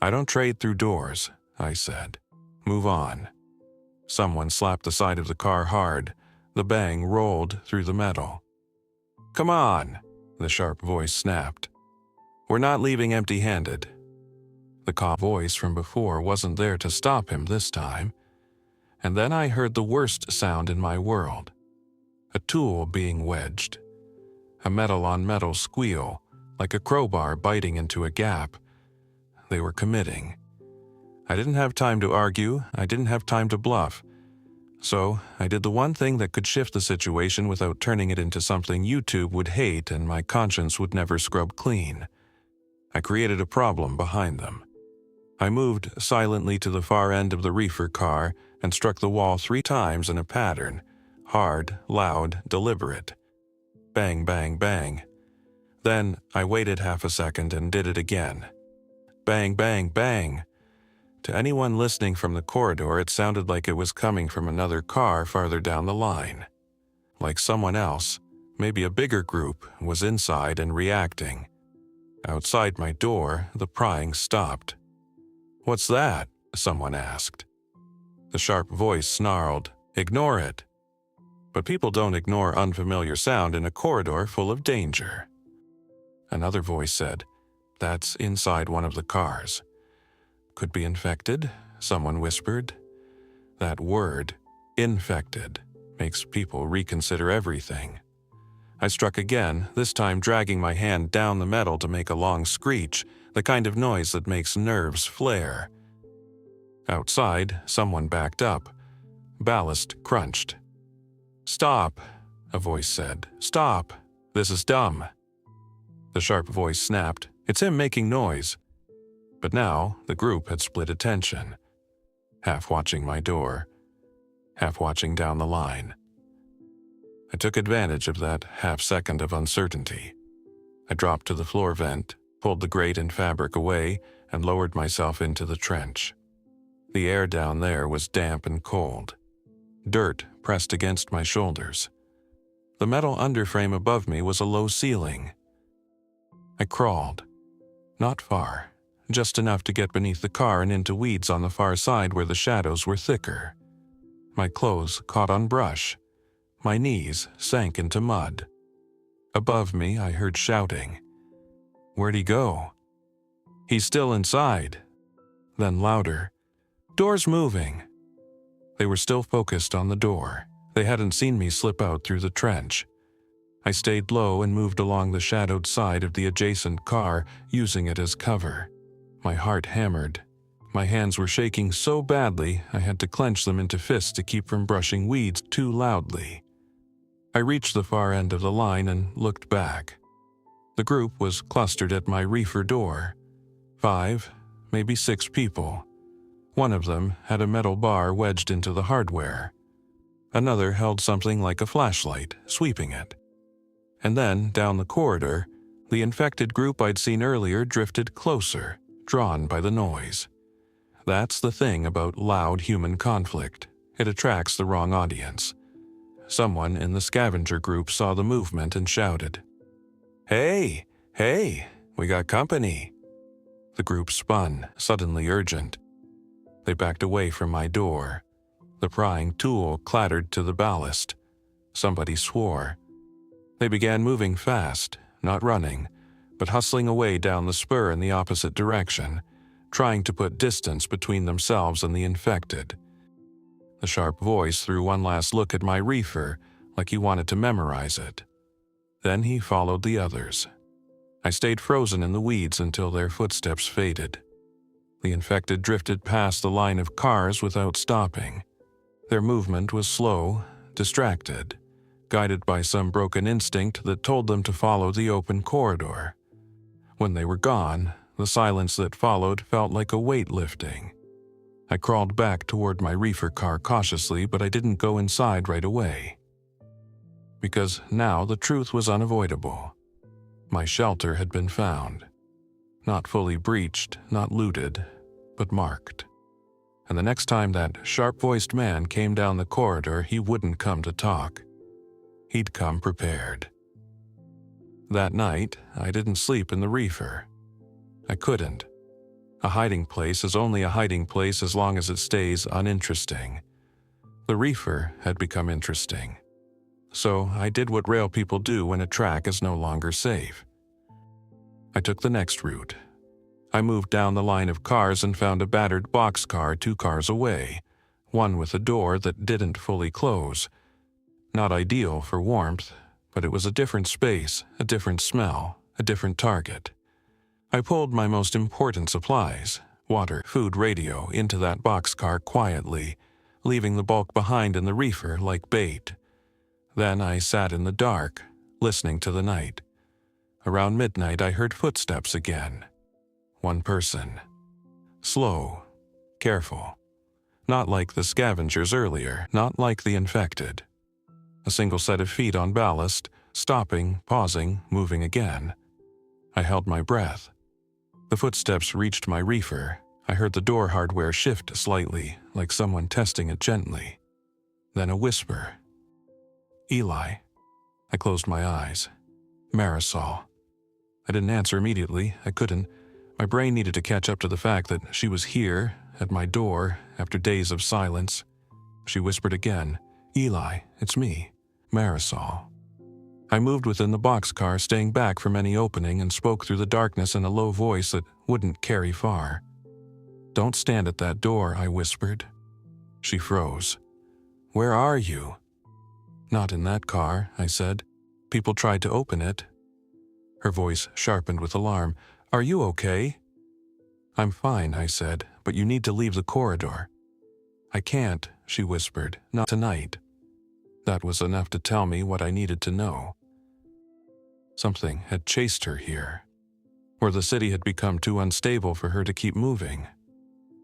"I don't trade through doors," I said. "Move on." Someone slapped the side of the car hard. The bang rolled through the metal. "Come on," the sharp voice snapped. "We're not leaving empty-handed." The calm voice from before wasn't there to stop him this time. And then I heard the worst sound in my world. A tool being wedged. A metal-on-metal squeal, like a crowbar biting into a gap. They were committing. I didn't have time to argue, I didn't have time to bluff. So I did the one thing that could shift the situation without turning it into something YouTube would hate and my conscience would never scrub clean. I created a problem behind them. I moved silently to the far end of the reefer car and struck the wall 3 times in a pattern, hard, loud, deliberate. Bang, bang, bang. Then I waited half a second and did it again. Bang, bang, bang. To anyone listening from the corridor, it sounded like it was coming from another car farther down the line. Like someone else, maybe a bigger group, was inside and reacting. Outside my door, the prying stopped. "What's that?" someone asked. The sharp voice snarled, "Ignore it." But people don't ignore unfamiliar sound in a corridor full of danger. Another voice said, "That's inside one of the cars." "Could be infected," someone whispered. That word, infected, makes people reconsider everything. I struck again, this time dragging my hand down the metal to make a long screech, the kind of noise that makes nerves flare. Outside, someone backed up. Ballast crunched. "Stop," a voice said. "Stop. This is dumb." The sharp voice snapped, "It's him making noise." But now the group had split attention. Half watching my door, half watching down the line. I took advantage of that half-second of uncertainty. I dropped to the floor vent, pulled the grate and fabric away, and lowered myself into the trench. The air down there was damp and cold. Dirt pressed against my shoulders. The metal underframe above me was a low ceiling. I crawled. Not far, just enough to get beneath the car and into weeds on the far side where the shadows were thicker. My clothes caught on brush. My knees sank into mud. Above me, I heard shouting. "Where'd he go?" "He's still inside." Then louder. "Door's moving." They were still focused on the door. They hadn't seen me slip out through the trench. I stayed low and moved along the shadowed side of the adjacent car, using it as cover. My heart hammered. My hands were shaking so badly I had to clench them into fists to keep from brushing weeds too loudly. I reached the far end of the line and looked back. The group was clustered at my reefer door. 5, maybe 6 people. One of them had a metal bar wedged into the hardware. Another held something like a flashlight, sweeping it. And then, down the corridor, the infected group I'd seen earlier drifted closer, drawn by the noise. That's the thing about loud human conflict. It attracts the wrong audience. Someone in the scavenger group saw the movement and shouted, "Hey, hey, we got company." The group spun, suddenly urgent. They backed away from my door. The prying tool clattered to the ballast. Somebody swore. They began moving fast, not running, but hustling away down the spur in the opposite direction, trying to put distance between themselves and the infected. The sharp voice threw one last look at my reefer, like he wanted to memorize it. Then he followed the others. I stayed frozen in the weeds until their footsteps faded. The infected drifted past the line of cars without stopping. Their movement was slow, distracted, guided by some broken instinct that told them to follow the open corridor. When they were gone, the silence that followed felt like a weight lifting. I crawled back toward my reefer car cautiously, but I didn't go inside right away. Because now the truth was unavoidable. My shelter had been found. Not fully breached, not looted, but marked. And the next time that sharp-voiced man came down the corridor, he wouldn't come to talk. He'd come prepared. That night, I didn't sleep in the reefer. I couldn't. A hiding place is only a hiding place as long as it stays uninteresting. The reefer had become interesting. So I did what rail people do when a track is no longer safe. I took the next route. I moved down the line of cars and found a battered boxcar 2 cars away, one with a door that didn't fully close. Not ideal for warmth, but it was a different space, a different smell, a different target. I pulled my most important supplies, water, food, radio, into that boxcar quietly, leaving the bulk behind in the reefer like bait. Then I sat in the dark, listening to the night. Around midnight I heard footsteps again. One person. Slow, careful. Not like the scavengers earlier, not like the infected. A single set of feet on ballast, stopping, pausing, moving again. I held my breath. The footsteps reached my reefer. I heard the door hardware shift slightly, like someone testing it gently. Then a whisper. "Eli." I closed my eyes. Marisol. I didn't answer immediately. I couldn't. My brain needed to catch up to the fact that she was here, at my door, after days of silence. She whispered again, "Eli, it's me, Marisol." I moved within the boxcar, staying back from any opening, and spoke through the darkness in a low voice that wouldn't carry far. "Don't stand at that door," I whispered. She froze. "Where are you?" "Not in that car," I said. "People tried to open it." Her voice sharpened with alarm. "Are you okay?" "I'm fine," I said, "but you need to leave the corridor." "I can't," she whispered. "Not tonight." That was enough to tell me what I needed to know. Something had chased her here, or the city had become too unstable for her to keep moving.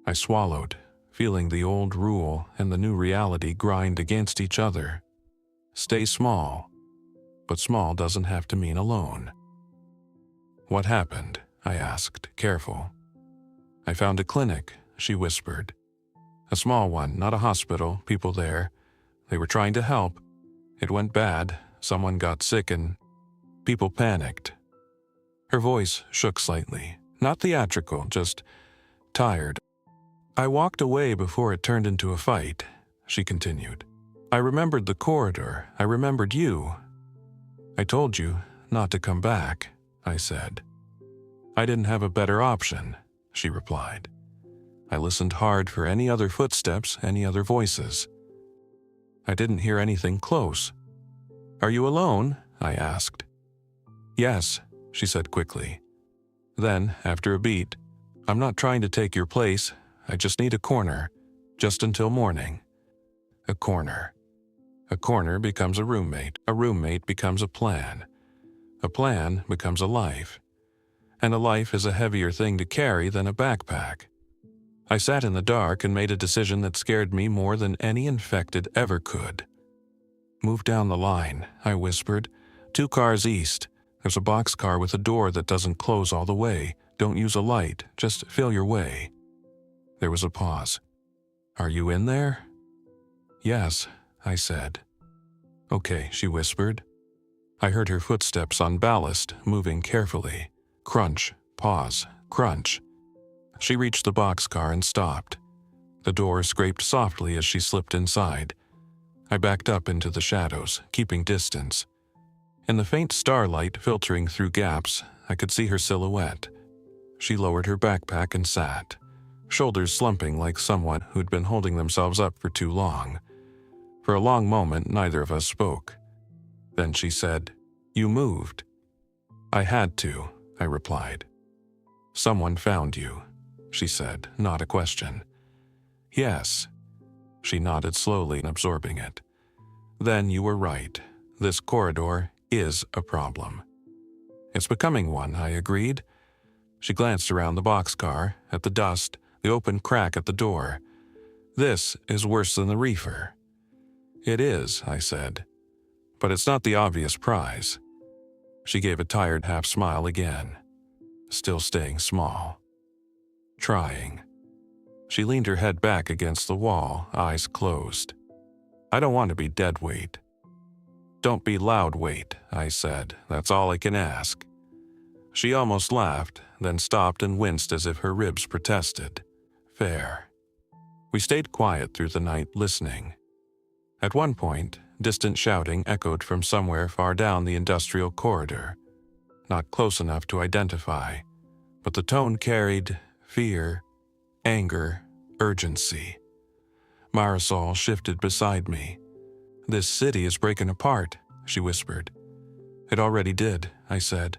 I swallowed, feeling the old rule and the new reality grind against each other. Stay small, but small doesn't have to mean alone. "What happened?" I asked, careful. "I found a clinic," she whispered. "A small one, not a hospital, people there. They were trying to help. It went bad, someone got sick and people panicked." Her voice shook slightly, not theatrical, just tired. "I walked away before it turned into a fight," she continued. "I remembered the corridor, I remembered you. I told you not to come back," I said. "I didn't have a better option," she replied. I listened hard for any other footsteps, any other voices. I didn't hear anything close. "Are you alone?" I asked. "Yes," she said quickly. Then, after a beat, "I'm not trying to take your place. I just need a corner, just until morning." A corner. A corner becomes a roommate becomes a plan becomes a life. And a life is a heavier thing to carry than a backpack. I sat in the dark and made a decision that scared me more than any infected ever could. Move down the line, I whispered. 2 cars east. There's a boxcar with a door that doesn't close all the way. Don't use a light, just feel your way. There was a pause. Are you in there? Yes, I said. Okay, she whispered. I heard her footsteps on ballast, moving carefully. Crunch, pause, crunch. She reached the boxcar and stopped. The door scraped softly as she slipped inside. I backed up into the shadows, keeping distance. In the faint starlight filtering through gaps, I could see her silhouette. She lowered her backpack and sat, shoulders slumping like someone who'd been holding themselves up for too long. For a long moment, neither of us spoke. Then she said, "You moved." "I had to," I replied. "Someone found you," she said, not a question. "Yes." She nodded slowly, absorbing it. "Then you were right. This corridor is a problem." "It's becoming one," I agreed. She glanced around the boxcar, at the dust, the open crack at the door. "This is worse than the reefer." "It is," I said. "But it's not the obvious prize." She gave a tired half smile again, still staying small. Trying. She leaned her head back against the wall, eyes closed. "I don't want to be dead weight." "Don't be loud weight," I said. "That's all I can ask." She almost laughed, then stopped and winced as if her ribs protested. Fair. We stayed quiet through the night, listening. At one point, distant shouting echoed from somewhere far down the industrial corridor. Not close enough to identify, but the tone carried fear, anger, urgency. Marisol shifted beside me. "This city is breaking apart," she whispered. "It already did," I said.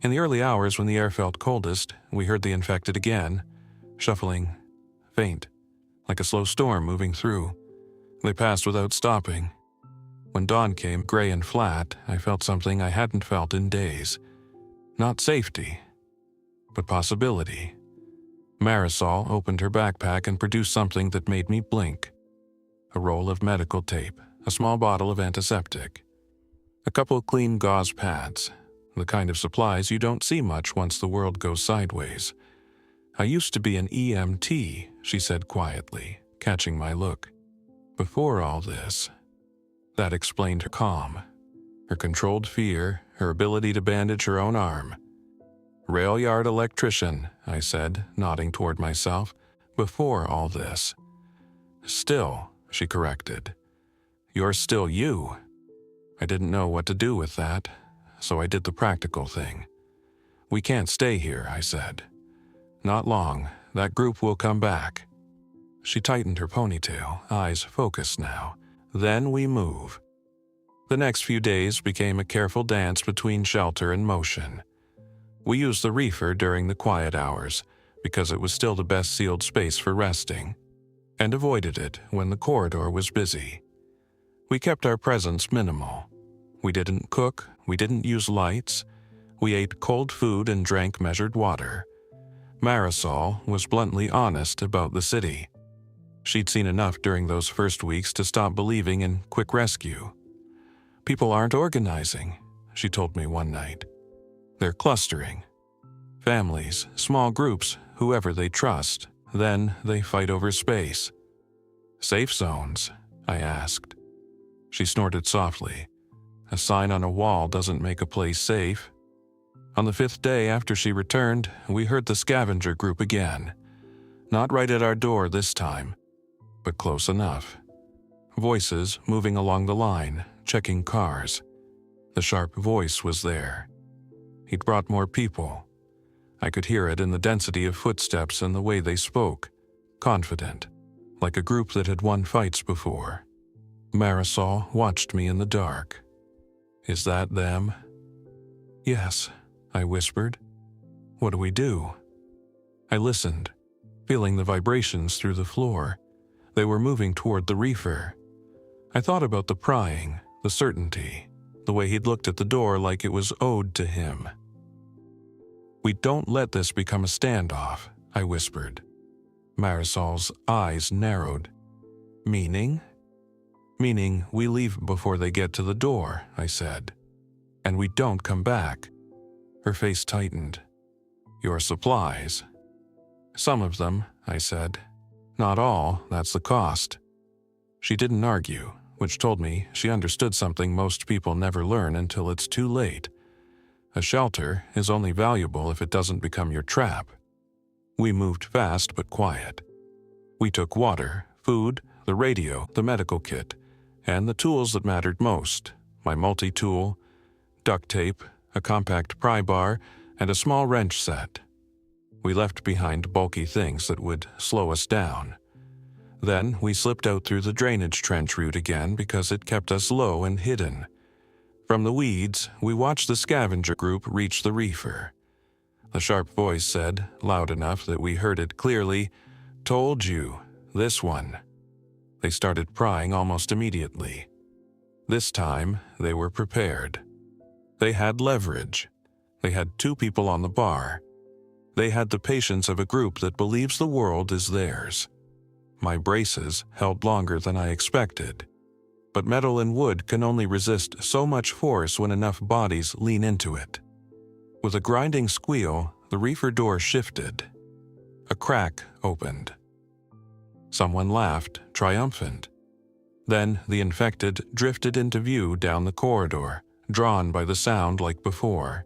In the early hours when the air felt coldest, we heard the infected again, shuffling, faint, like a slow storm moving through. They passed without stopping. When dawn came, gray and flat, I felt something I hadn't felt in days. Not safety, but possibility. Marisol opened her backpack and produced something that made me blink. A roll of medical tape, a small bottle of antiseptic, a couple clean gauze pads, the kind of supplies you don't see much once the world goes sideways. "I used to be an EMT," she said quietly, catching my look. "Before all this." That explained her calm, her controlled fear, her ability to bandage her own arm. "Rail yard electrician," I said, nodding toward myself. "Before all this." "Still," she corrected. "You're still you." I didn't know what to do with that, so I did the practical thing. "We can't stay here," I said. "Not long. That group will come back." She tightened her ponytail, eyes focused now. "Then we move." The next few days became a careful dance between shelter and motion. We used the reefer during the quiet hours because it was still the best sealed space for resting, and avoided it when the corridor was busy. We kept our presence minimal. We didn't cook, we didn't use lights. We ate cold food and drank measured water. Marisol was bluntly honest about the city. She'd seen enough during those first weeks to stop believing in quick rescue. "People aren't organizing," she told me one night. "They're clustering. Families, small groups, whoever they trust. Then they fight over space." "Safe zones?" I asked. She snorted softly. "A sign on a wall doesn't make a place safe." On the 5th day after she returned, we heard the scavenger group again. Not right at our door this time, but close enough. Voices moving along the line, checking cars. The sharp voice was there. He'd brought more people. I could hear it in the density of footsteps and the way they spoke, confident, like a group that had won fights before. Marisol watched me in the dark. "Is that them?" "Yes," I whispered. "What do we do?" I listened, feeling the vibrations through the floor. They were moving toward the reefer. I thought about the prying, the certainty, the way he'd looked at the door like it was owed to him. "We don't let this become a standoff," I whispered. Marisol's eyes narrowed. "Meaning?" Meaning we leave before they get to the door, I said. And we don't come back. Her face tightened. Your supplies. Some of them, I said. Not all, that's the cost. She didn't argue, which told me she understood something most people never learn until it's too late. A shelter is only valuable if it doesn't become your trap. We moved fast but quiet. We took water, food, the radio, the medical kit, and the tools that mattered most, my multi-tool, duct tape, a compact pry bar, and a small wrench set. We left behind bulky things that would slow us down. Then we slipped out through the drainage trench route again because it kept us low and hidden. From the weeds, we watched the scavenger group reach the reefer. The sharp voice said, loud enough that we heard it clearly, "Told you, this one." They started prying almost immediately. This time, they were prepared. They had leverage. They had 2 people on the bar. They had the patience of a group that believes the world is theirs. My braces held longer than I expected. But metal and wood can only resist so much force when enough bodies lean into it. With a grinding squeal, the reefer door shifted. A crack opened. Someone laughed, triumphant. Then the infected drifted into view down the corridor, drawn by the sound like before.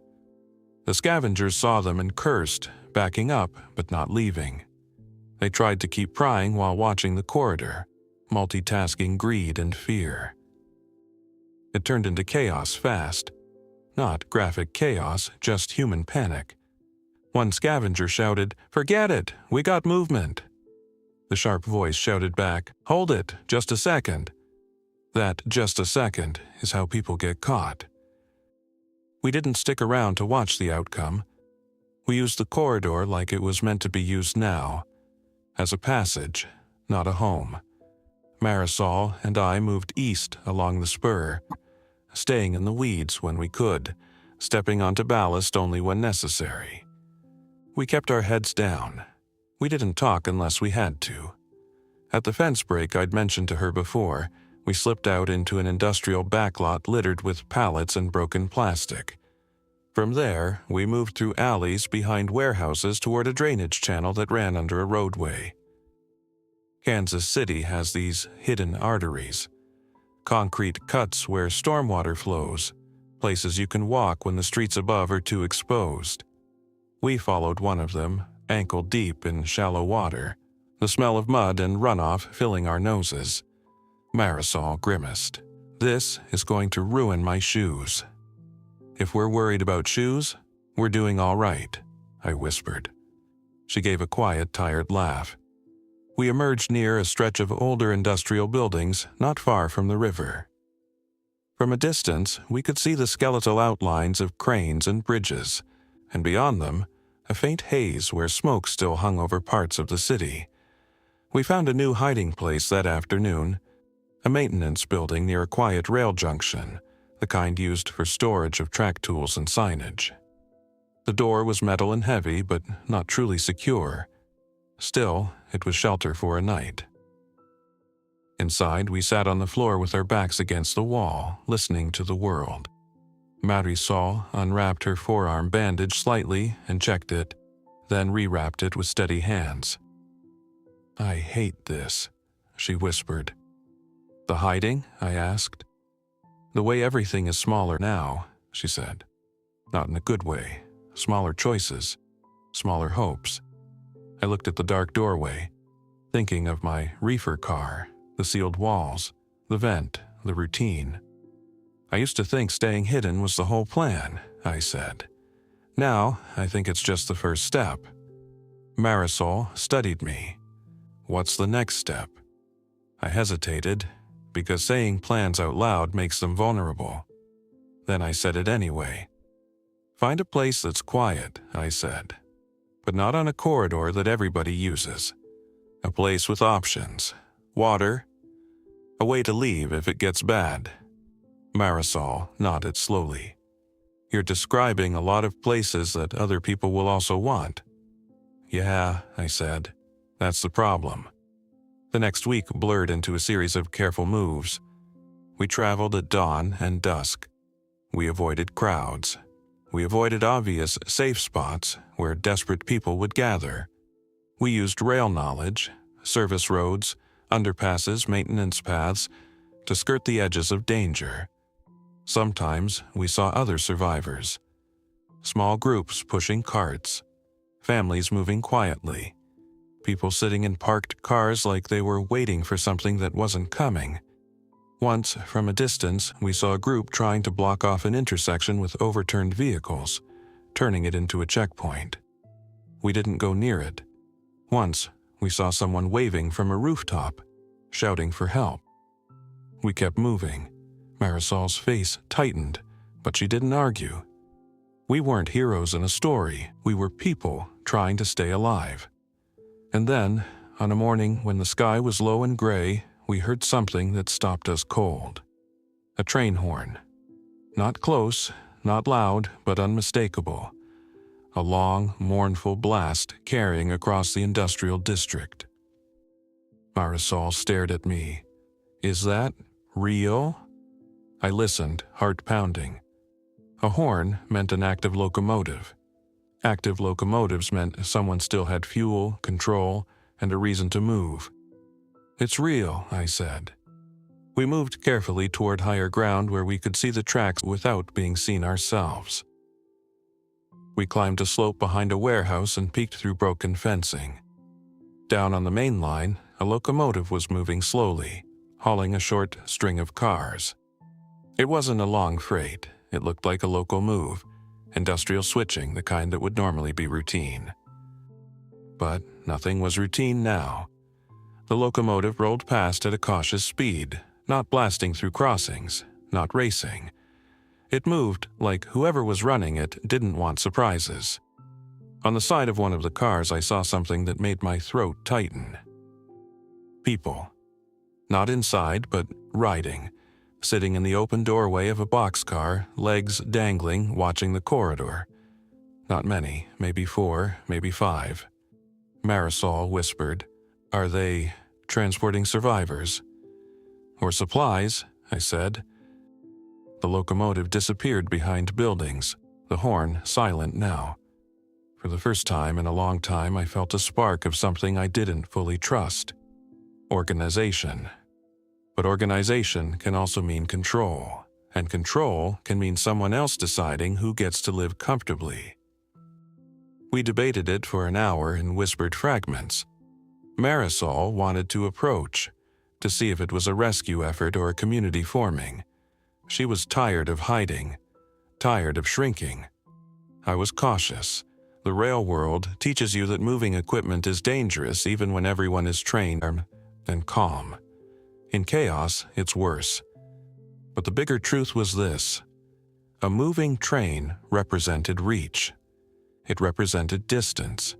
The scavengers saw them and cursed, backing up but not leaving. They tried to keep prying while watching the corridor, multitasking greed and fear. It turned into chaos fast. Not graphic chaos, just human panic. One scavenger shouted, "Forget it, we got movement." The sharp voice shouted back, "Hold it, just a second." That just a second is how people get caught. We didn't stick around to watch the outcome. We used the corridor like it was meant to be used now, as a passage, not a home. Marisol and I moved east along the spur, staying in the weeds when we could, stepping onto ballast only when necessary. We kept our heads down. We didn't talk unless we had to. At the fence break I'd mentioned to her before, we slipped out into an industrial backlot littered with pallets and broken plastic. From there, we moved through alleys behind warehouses toward a drainage channel that ran under a roadway. Kansas City has these hidden arteries. Concrete cuts where stormwater flows, places you can walk when the streets above are too exposed. We followed one of them, ankle deep in shallow water, the smell of mud and runoff filling our noses. Marisol grimaced. "This is going to ruin my shoes." "If we're worried about shoes, we're doing all right," I whispered. She gave a quiet, tired laugh. We emerged near a stretch of older industrial buildings not far from the river. From a distance, we could see the skeletal outlines of cranes and bridges, and beyond them, a faint haze where smoke still hung over parts of the city. We found a new hiding place that afternoon, a maintenance building near a quiet rail junction, the kind used for storage of track tools and signage. The door was metal and heavy, but not truly secure. Still, it was shelter for a night. Inside, we sat on the floor with our backs against the wall, listening to the world. Marisol unwrapped her forearm bandage slightly and checked it, then rewrapped it with steady hands. "I hate this," she whispered. "The hiding?" I asked. "The way everything is smaller now," she said. "Not in a good way. Smaller choices, smaller hopes." I looked at the dark doorway, thinking of my reefer car, the sealed walls, the vent, the routine. "I used to think staying hidden was the whole plan," I said. "Now, I think it's just the first step." Marisol studied me. "What's the next step?" I hesitated, because saying plans out loud makes them vulnerable. Then I said it anyway. "Find a place that's quiet," I said, "but not on a corridor that everybody uses. A place with options, water, a way to leave if it gets bad." Marisol nodded slowly. "You're describing a lot of places that other people will also want." "Yeah," I said, "that's the problem." The next week blurred into a series of careful moves. We traveled at dawn and dusk. We avoided crowds. We avoided obvious safe spots where desperate people would gather. We used rail knowledge, service roads, underpasses, maintenance paths, to skirt the edges of danger. Sometimes we saw other survivors. Small groups pushing carts, families moving quietly, people sitting in parked cars like they were waiting for something that wasn't coming. Once, from a distance, we saw a group trying to block off an intersection with overturned vehicles, turning it into a checkpoint. We didn't go near it. Once, we saw someone waving from a rooftop, shouting for help. We kept moving. Marisol's face tightened, but she didn't argue. We weren't heroes in a story. We were people trying to stay alive. And then, on a morning when the sky was low and gray, we heard something that stopped us cold. A train horn. Not close, not loud, but unmistakable. A long, mournful blast carrying across the industrial district. Marisol stared at me. Is that real? I listened, heart pounding. A horn meant an active locomotive. Active locomotives meant someone still had fuel, control, and a reason to move. It's real, I said. We moved carefully toward higher ground where we could see the tracks without being seen ourselves. We climbed a slope behind a warehouse and peeked through broken fencing. Down on the main line, a locomotive was moving slowly, hauling a short string of cars. It wasn't a long freight. It looked like a local move, industrial switching, the kind that would normally be routine. But nothing was routine now. The locomotive rolled past at a cautious speed, not blasting through crossings, not racing. It moved like whoever was running it didn't want surprises. On the side of one of the cars, I saw something that made my throat tighten. People. Not inside, but riding, sitting in the open doorway of a boxcar, legs dangling, watching the corridor. Not many, maybe 4, maybe 5. Marisol whispered, "Are they transporting survivors?" "Or supplies," I said. The locomotive disappeared behind buildings, the horn silent now. For the first time in a long time, I felt a spark of something I didn't fully trust. Organization. But organization can also mean control, and control can mean someone else deciding who gets to live comfortably. We debated it for an hour in whispered fragments. Marisol wanted to approach, to see if it was a rescue effort or a community forming. She was tired of hiding, tired of shrinking. I was cautious. The rail world teaches you that moving equipment is dangerous even when everyone is trained and calm. In chaos, it's worse. But the bigger truth was this. A moving train represented reach. It represented distance.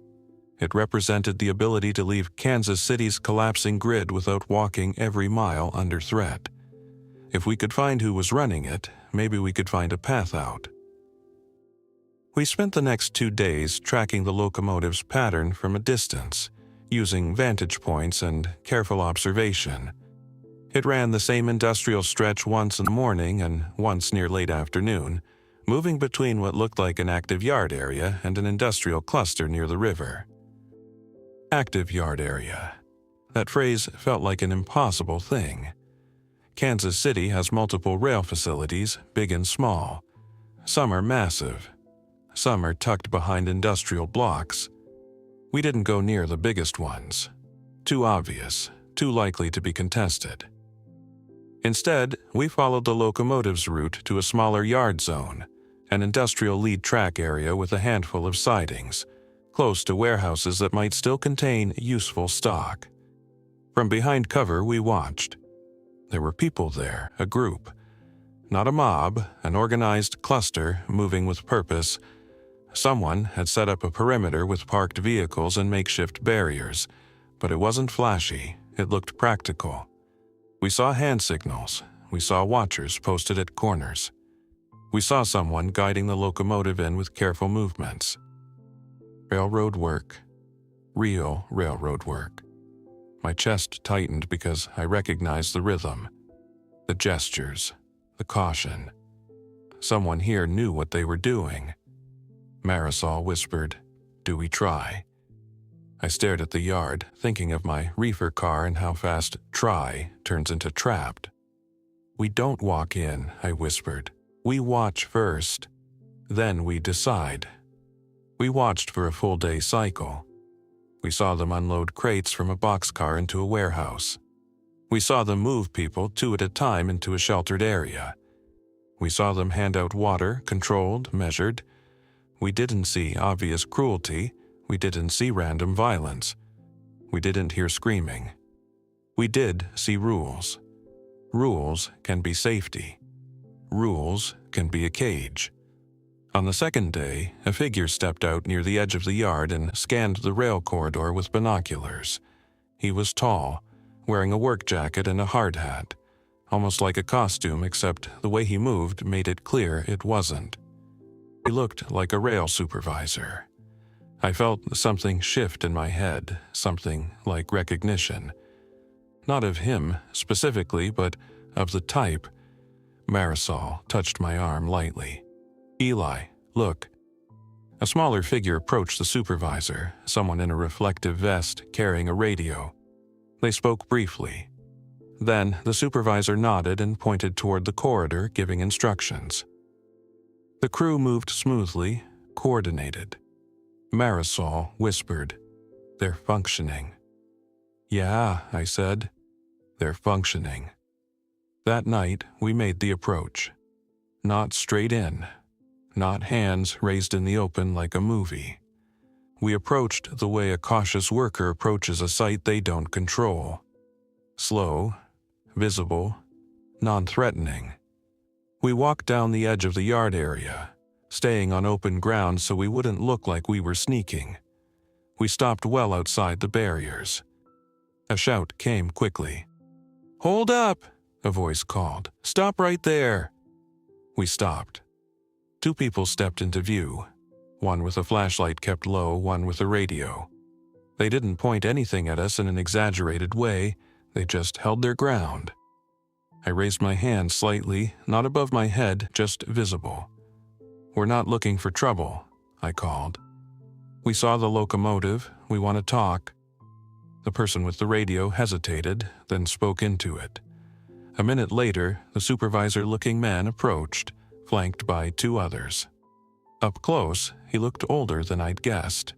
It represented the ability to leave Kansas City's collapsing grid without walking every mile under threat. If we could find who was running it, maybe we could find a path out. We spent the next 2 days tracking the locomotive's pattern from a distance, using vantage points and careful observation. It ran the same industrial stretch once in the morning and once near late afternoon, moving between what looked like an active yard area and an industrial cluster near the river. Active yard area. That phrase felt like an impossible thing. Kansas City has multiple rail facilities, big and small. Some are massive. Some are tucked behind industrial blocks. We didn't go near the biggest ones. Too obvious, too likely to be contested. Instead, we followed the locomotive's route to a smaller yard zone, an industrial lead track area with a handful of sidings, close to warehouses that might still contain useful stock. From behind cover, we watched. There were people there, a group. Not a mob, an organized cluster moving with purpose. Someone had set up a perimeter with parked vehicles and makeshift barriers, but it wasn't flashy, it looked practical. We saw hand signals, we saw watchers posted at corners. We saw someone guiding the locomotive in with careful movements. Railroad work. Real railroad work. My chest tightened because I recognized the rhythm. The gestures, the caution. Someone here knew what they were doing. Marisol whispered, "Do we try?" I stared at the yard, thinking of my reefer car and how fast try turns into trapped. "We don't walk in," I whispered. "We watch first. Then we decide." We watched for a full-day cycle. We saw them unload crates from a boxcar into a warehouse. We saw them move people 2 at a time into a sheltered area. We saw them hand out water, controlled, measured. We didn't see obvious cruelty. We didn't see random violence. We didn't hear screaming. We did see rules. Rules can be safety. Rules can be a cage. On the second day, a figure stepped out near the edge of the yard and scanned the rail corridor with binoculars. He was tall, wearing a work jacket and a hard hat, almost like a costume, except the way he moved made it clear it wasn't. He looked like a rail supervisor. I felt something shift in my head, something like recognition. Not of him specifically, but of the type. Marisol touched my arm lightly. "Eli, look." A smaller figure approached the supervisor, someone in a reflective vest carrying a radio. They spoke briefly. Then the supervisor nodded and pointed toward the corridor, giving instructions. The crew moved smoothly, coordinated. Marisol whispered, "They're functioning." "Yeah," I said. "They're functioning." That night, we made the approach. Not straight in. Not hands raised in the open like a movie. We approached the way a cautious worker approaches a site they don't control. Slow, visible, non-threatening. We walked down the edge of the yard area, staying on open ground so we wouldn't look like we were sneaking. We stopped well outside the barriers. A shout came quickly. "Hold up!" a voice called. "Stop right there!" We stopped. 2 people stepped into view, one with a flashlight kept low, one with a radio. They didn't point anything at us in an exaggerated way, they just held their ground. I raised my hand slightly, not above my head, just visible. "We're not looking for trouble," I called. "We saw the locomotive, we want to talk." The person with the radio hesitated, then spoke into it. A minute later, the supervisor-looking man approached, flanked by 2 others. Up close, he looked older than I'd guessed.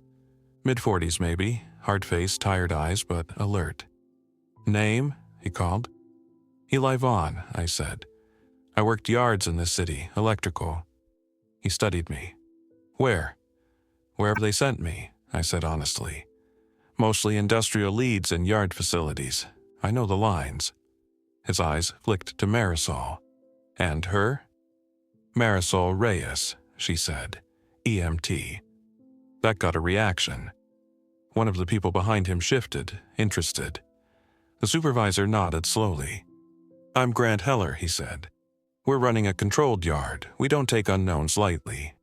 Mid-40s maybe, hard-faced, tired eyes, but alert. "Name?" he called. "Eli Vaughn," I said. "I worked yards in this city, electrical." He studied me. "Where?" "Wherever they sent me," I said honestly. "Mostly industrial leads and yard facilities. I know the lines." His eyes flicked to Marisol. "And her?" "Marisol Reyes," she said. "EMT." That got a reaction. One of the people behind him shifted, interested. The supervisor nodded slowly. "I'm Grant Heller," he said. "We're running a controlled yard. We don't take unknowns lightly."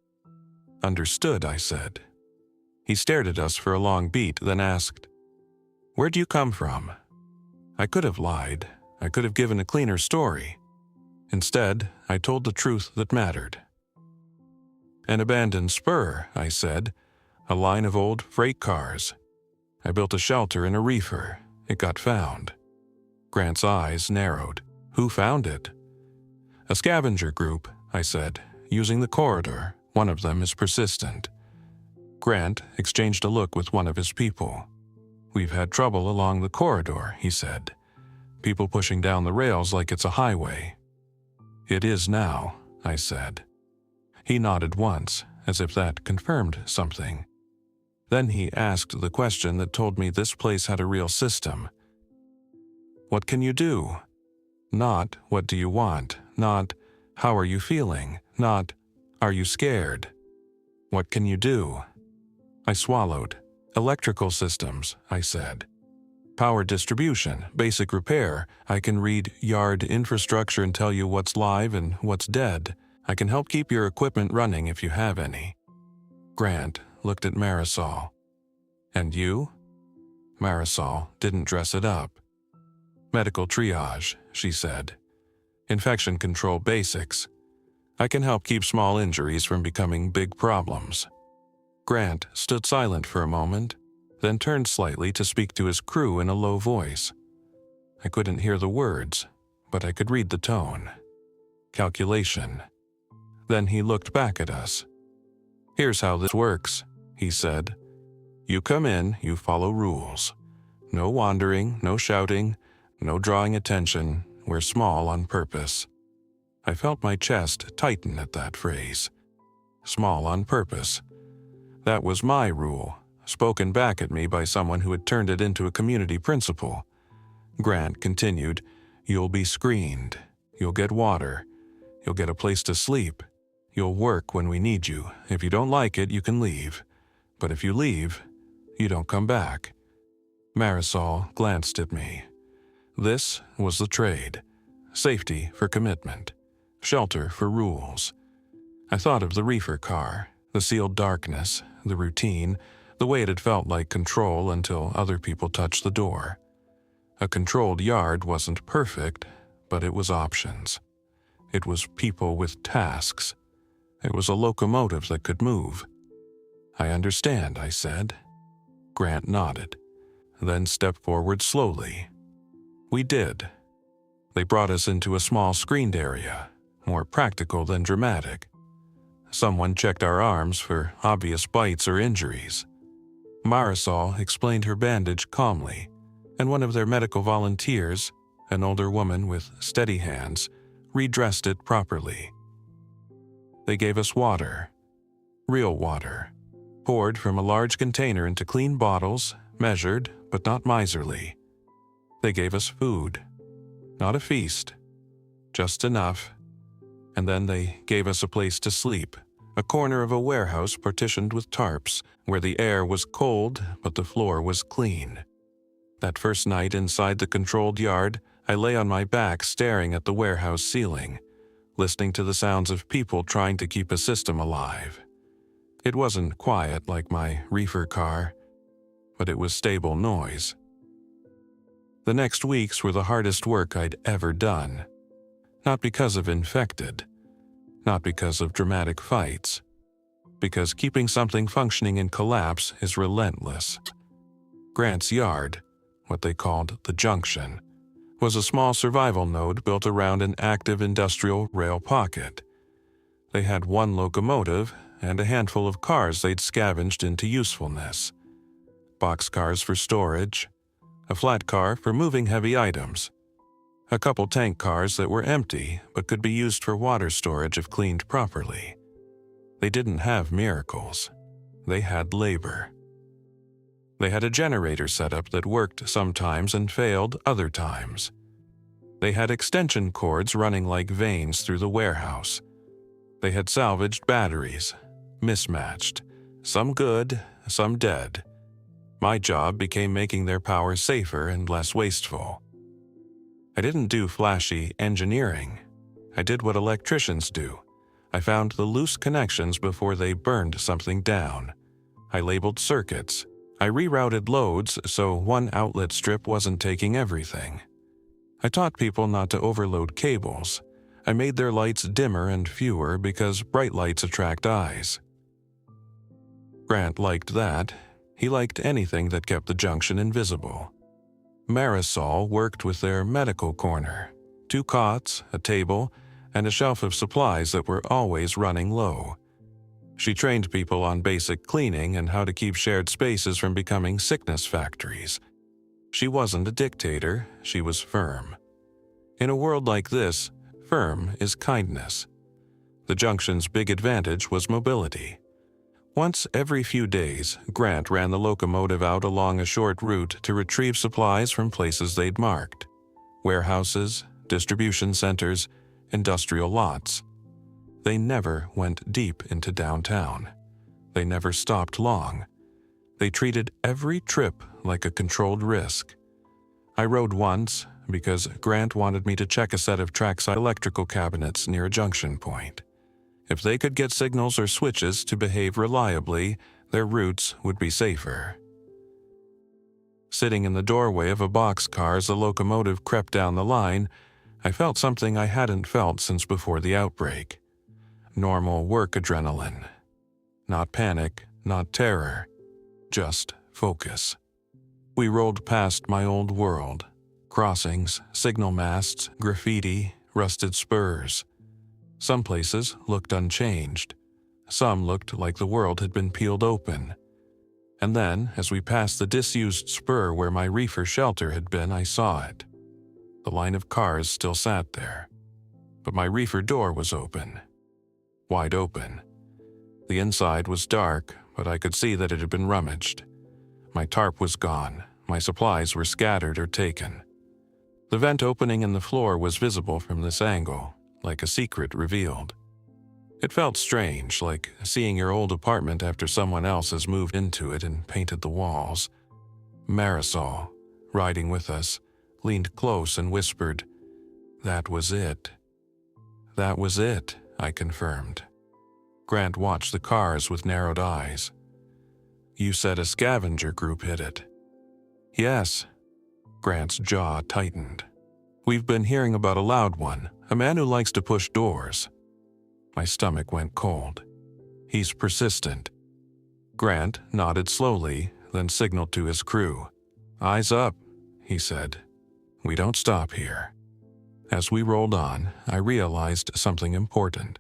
"Understood," I said. He stared at us for a long beat, then asked, "Where do you come from?" I could have lied. I could have given a cleaner story. Instead, I told the truth that mattered. "An abandoned spur," I said. "A line of old freight cars. I built a shelter in a reefer. It got found." Grant's eyes narrowed. "Who found it?" "A scavenger group," I said, "using the corridor. One of them is persistent." Grant exchanged a look with one of his people. "We've had trouble along the corridor," he said. "People pushing down the rails like it's a highway." "It is now," I said. He nodded once, as if that confirmed something. Then he asked the question that told me this place had a real system. "What can you do?" Not, "What do you want?" Not, "How are you feeling?" Not, "Are you scared?" "What can you do?" I swallowed. "Electrical systems," I said. "Power distribution, basic repair. I can read yard infrastructure and tell you what's live and what's dead. I can help keep your equipment running if you have any." Grant looked at Marisol. "And you?" Marisol didn't dress it up. "Medical triage," she said. infection control basics. I can help keep small injuries from becoming big problems." Grant stood silent for a moment, then turned slightly to speak to his crew in a low voice. I couldn't hear the words, but I could read the tone. Calculation. Then he looked back at us. "Here's how this works," he said. "You come in, you follow rules. No wandering, no shouting, no drawing attention. We're small on purpose." I felt my chest tighten at that phrase. Small on purpose. That was my rule, spoken back at me by someone who had turned it into a community principle. Grant continued, "You'll be screened. You'll get water. You'll get a place to sleep. You'll work when we need you. If you don't like it, you can leave. But if you leave, you don't come back." Marisol glanced at me. This was the trade. Safety for commitment. Shelter for rules. I thought of the reefer car, the sealed darkness, the routine, the way it had felt like control until other people touched the door. A controlled yard wasn't perfect, but it was options. It was people with tasks. It was a locomotive that could move. "I understand," I said. Grant nodded, then stepped forward slowly. We did. They brought us into a small screened area, more practical than dramatic. Someone checked our arms for obvious bites or injuries. Marisol explained her bandage calmly, and one of their medical volunteers, an older woman with steady hands, redressed it properly. They gave us water. Real water. Poured from a large container into clean bottles, measured but not miserly. They gave us food. Not a feast. Just enough. And then they gave us a place to sleep, a corner of a warehouse partitioned with tarps, where the air was cold but the floor was clean. That first night inside the controlled yard, I lay on my back staring at the warehouse ceiling, listening to the sounds of people trying to keep a system alive. It wasn't quiet like my reefer car, but it was stable noise. The next weeks were the hardest work I'd ever done. Not because of infected, not because of dramatic fights, because keeping something functioning in collapse is relentless. Grant's yard, what they called the junction, was a small survival node built around an active industrial rail pocket. They had one locomotive and a handful of cars they'd scavenged into usefulness. Boxcars for storage, a flat car for moving heavy items, a couple tank cars that were empty but could be used for water storage if cleaned properly. They didn't have miracles. They had labor. They had a generator setup that worked sometimes and failed other times. They had extension cords running like veins through the warehouse. They had salvaged batteries, mismatched, some good, some dead. My job became making their power safer and less wasteful. I didn't do flashy engineering. I did what electricians do. I found the loose connections before they burned something down. I labeled circuits. I rerouted loads so one outlet strip wasn't taking everything. I taught people not to overload cables. I made their lights dimmer and fewer because bright lights attract eyes. Grant liked that. He liked anything that kept the junction invisible. Marisol worked with their medical corner. 2 cots, a table, and a shelf of supplies that were always running low. She trained people on basic cleaning and how to keep shared spaces from becoming sickness factories. She wasn't a dictator, she was firm. In a world like this, firm is kindness. The junction's big advantage was mobility. Once every few days, Grant ran the locomotive out along a short route to retrieve supplies from places they'd marked. Warehouses, distribution centers, industrial lots. They never went deep into downtown. They never stopped long. They treated every trip like a controlled risk. I rode once because Grant wanted me to check a set of trackside electrical cabinets near a junction point. If they could get signals or switches to behave reliably, their routes would be safer. Sitting in the doorway of a boxcar as the locomotive crept down the line, I felt something I hadn't felt since before the outbreak. Normal work adrenaline. Not panic, not terror. Just focus. We rolled past my old world. Crossings, signal masts, graffiti, rusted spurs. Some places looked unchanged. Some looked like the world had been peeled open. And then, as we passed the disused spur where my reefer shelter had been, I saw it. The line of cars still sat there. But my reefer door was open. Wide open. The inside was dark, but I could see that it had been rummaged. My tarp was gone. My supplies were scattered or taken. The vent opening in the floor was visible from this angle, like a secret revealed. It felt strange, like seeing your old apartment after someone else has moved into it and painted the walls. Marisol, riding with us, leaned close and whispered, "That was it." "That was it," I confirmed. Grant watched the cars with narrowed eyes. "You said a scavenger group hit it." "Yes." Grant's jaw tightened. "We've been hearing about a loud one, a man who likes to push doors." My stomach went cold. "He's persistent." Grant nodded slowly, then signaled to his crew. "Eyes up," he said. "We don't stop here." As we rolled on, I realized something important.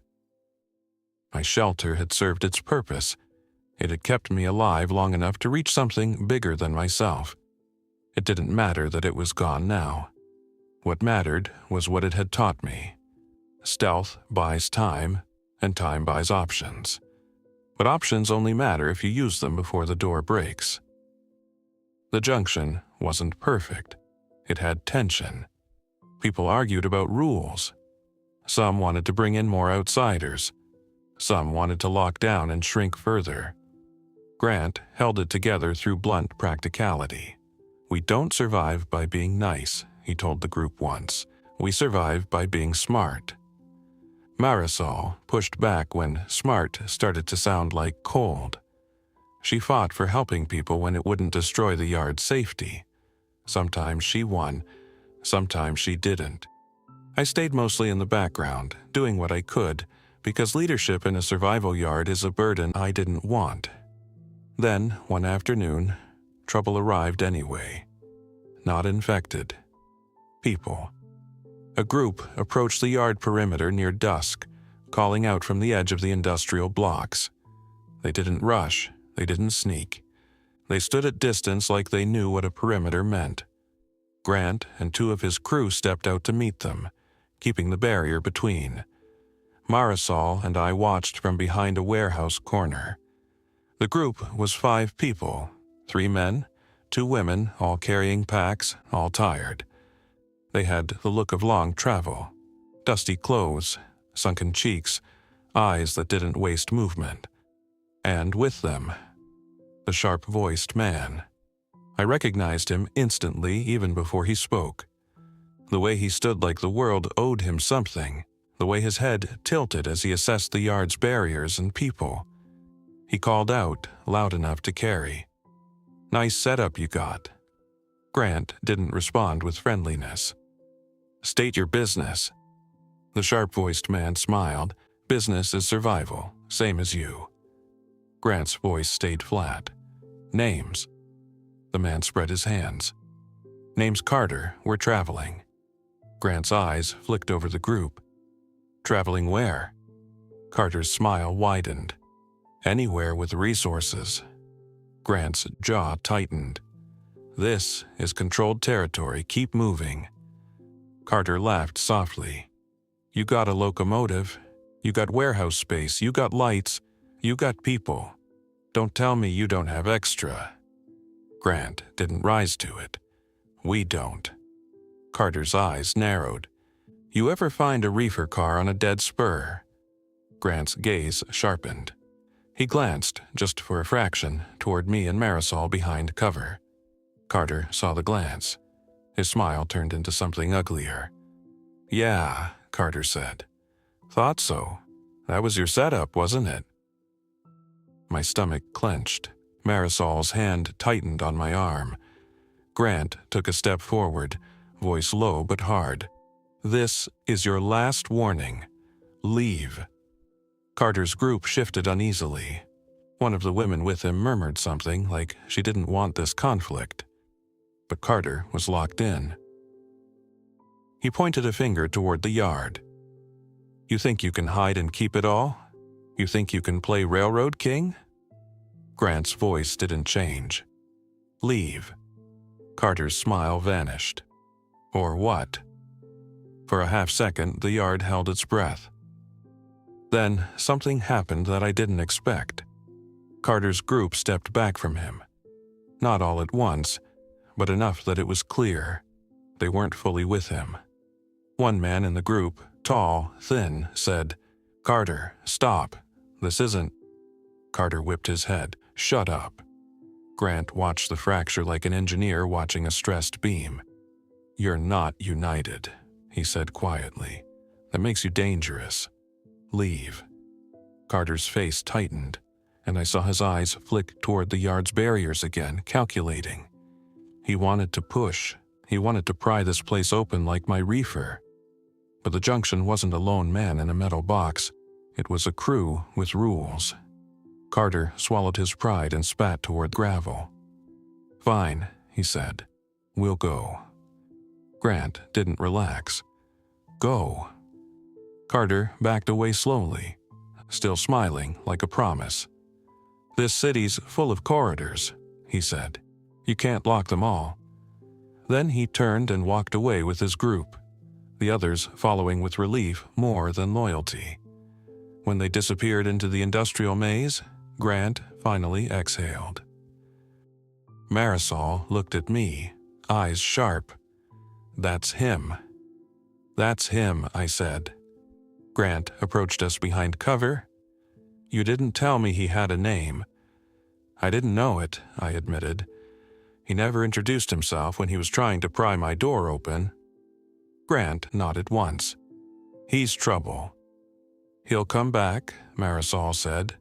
My shelter had served its purpose. It had kept me alive long enough to reach something bigger than myself. It didn't matter that it was gone now. What mattered was what it had taught me. Stealth buys time, and time buys options. But options only matter if you use them before the door breaks. The junction wasn't perfect. It had tension. People argued about rules. Some wanted to bring in more outsiders. Some wanted to lock down and shrink further. Grant held it together through blunt practicality. "We don't survive by being nice," he told the group once. "We survive by being smart." Marisol pushed back when smart started to sound like cold. She fought for helping people when it wouldn't destroy the yard's safety. Sometimes she won, sometimes she didn't. I stayed mostly in the background, doing what I could, because leadership in a survival yard is a burden I didn't want. Then, one afternoon, trouble arrived anyway. Not infected. People. A group approached the yard perimeter near dusk, calling out from the edge of the industrial blocks. They didn't rush, they didn't sneak. They stood at distance like they knew what a perimeter meant. Grant and two of his crew stepped out to meet them, keeping the barrier between. Marisol and I watched from behind a warehouse corner. The group was 5 people, 3 men, 2 women, all carrying packs, all tired. They had the look of long travel, dusty clothes, sunken cheeks, eyes that didn't waste movement. And with them, the sharp-voiced man. I recognized him instantly even before he spoke. The way he stood like the world owed him something, the way his head tilted as he assessed the yard's barriers and people. He called out, loud enough to carry. "Nice setup you got." Grant didn't respond with friendliness. "State your business." The sharp-voiced man smiled. "Business is survival, same as you." Grant's voice stayed flat. "Names." The man spread his hands. "Name's Carter, we're traveling." Grant's eyes flicked over the group. "Traveling where?" Carter's smile widened. "Anywhere with resources." Grant's jaw tightened. "This is controlled territory, keep moving." Carter laughed softly. "You got a locomotive, you got warehouse space, you got lights, you got people. Don't tell me you don't have extra." Grant didn't rise to it. "We don't." Carter's eyes narrowed. "You ever find a reefer car on a dead spur?" Grant's gaze sharpened. He glanced, just for a fraction, toward me and Marisol behind cover. Carter saw the glance. His smile turned into something uglier. "Yeah," Carter said. "Thought so. That was your setup, wasn't it?" My stomach clenched. Marisol's hand tightened on my arm. Grant took a step forward, voice low but hard. This is your last warning. Leave. Carter's group shifted uneasily. One of the women with him murmured something like she didn't want this conflict. But Carter was locked in. He pointed a finger toward the yard. You think you can hide and keep it all? You think you can play Railroad King? Grant's voice didn't change. Leave. Carter's smile vanished. Or what? For a half-second, the yard held its breath. Then, something happened that I didn't expect. Carter's group stepped back from him. Not all at once, but enough that it was clear. They weren't fully with him. One man in the group, tall, thin, said, "Carter, stop. This isn't—" Carter whipped his head. "Shut up." Grant watched the fracture like an engineer watching a stressed beam. "You're not united," he said quietly. "That makes you dangerous. Leave." Carter's face tightened, and I saw his eyes flick toward the yard's barriers again, calculating. He wanted to push. He wanted to pry this place open like my reefer. But the junction wasn't a lone man in a metal box. It was a crew with rules. Carter swallowed his pride and spat toward gravel. "Fine," he said. "We'll go." Grant didn't relax. "Go." Carter backed away slowly, still smiling like a promise. "This city's full of corridors," he said. "You can't lock them all." Then he turned and walked away with his group, the others following with relief more than loyalty. When they disappeared into the industrial maze, Grant finally exhaled. Marisol looked at me, eyes sharp. "That's him." "That's him," I said. Grant approached us behind cover. "You didn't tell me he had a name." "I didn't know it," I admitted. "He never introduced himself when he was trying to pry my door open." Grant nodded once. "He's trouble." "He'll come back," Marisol said.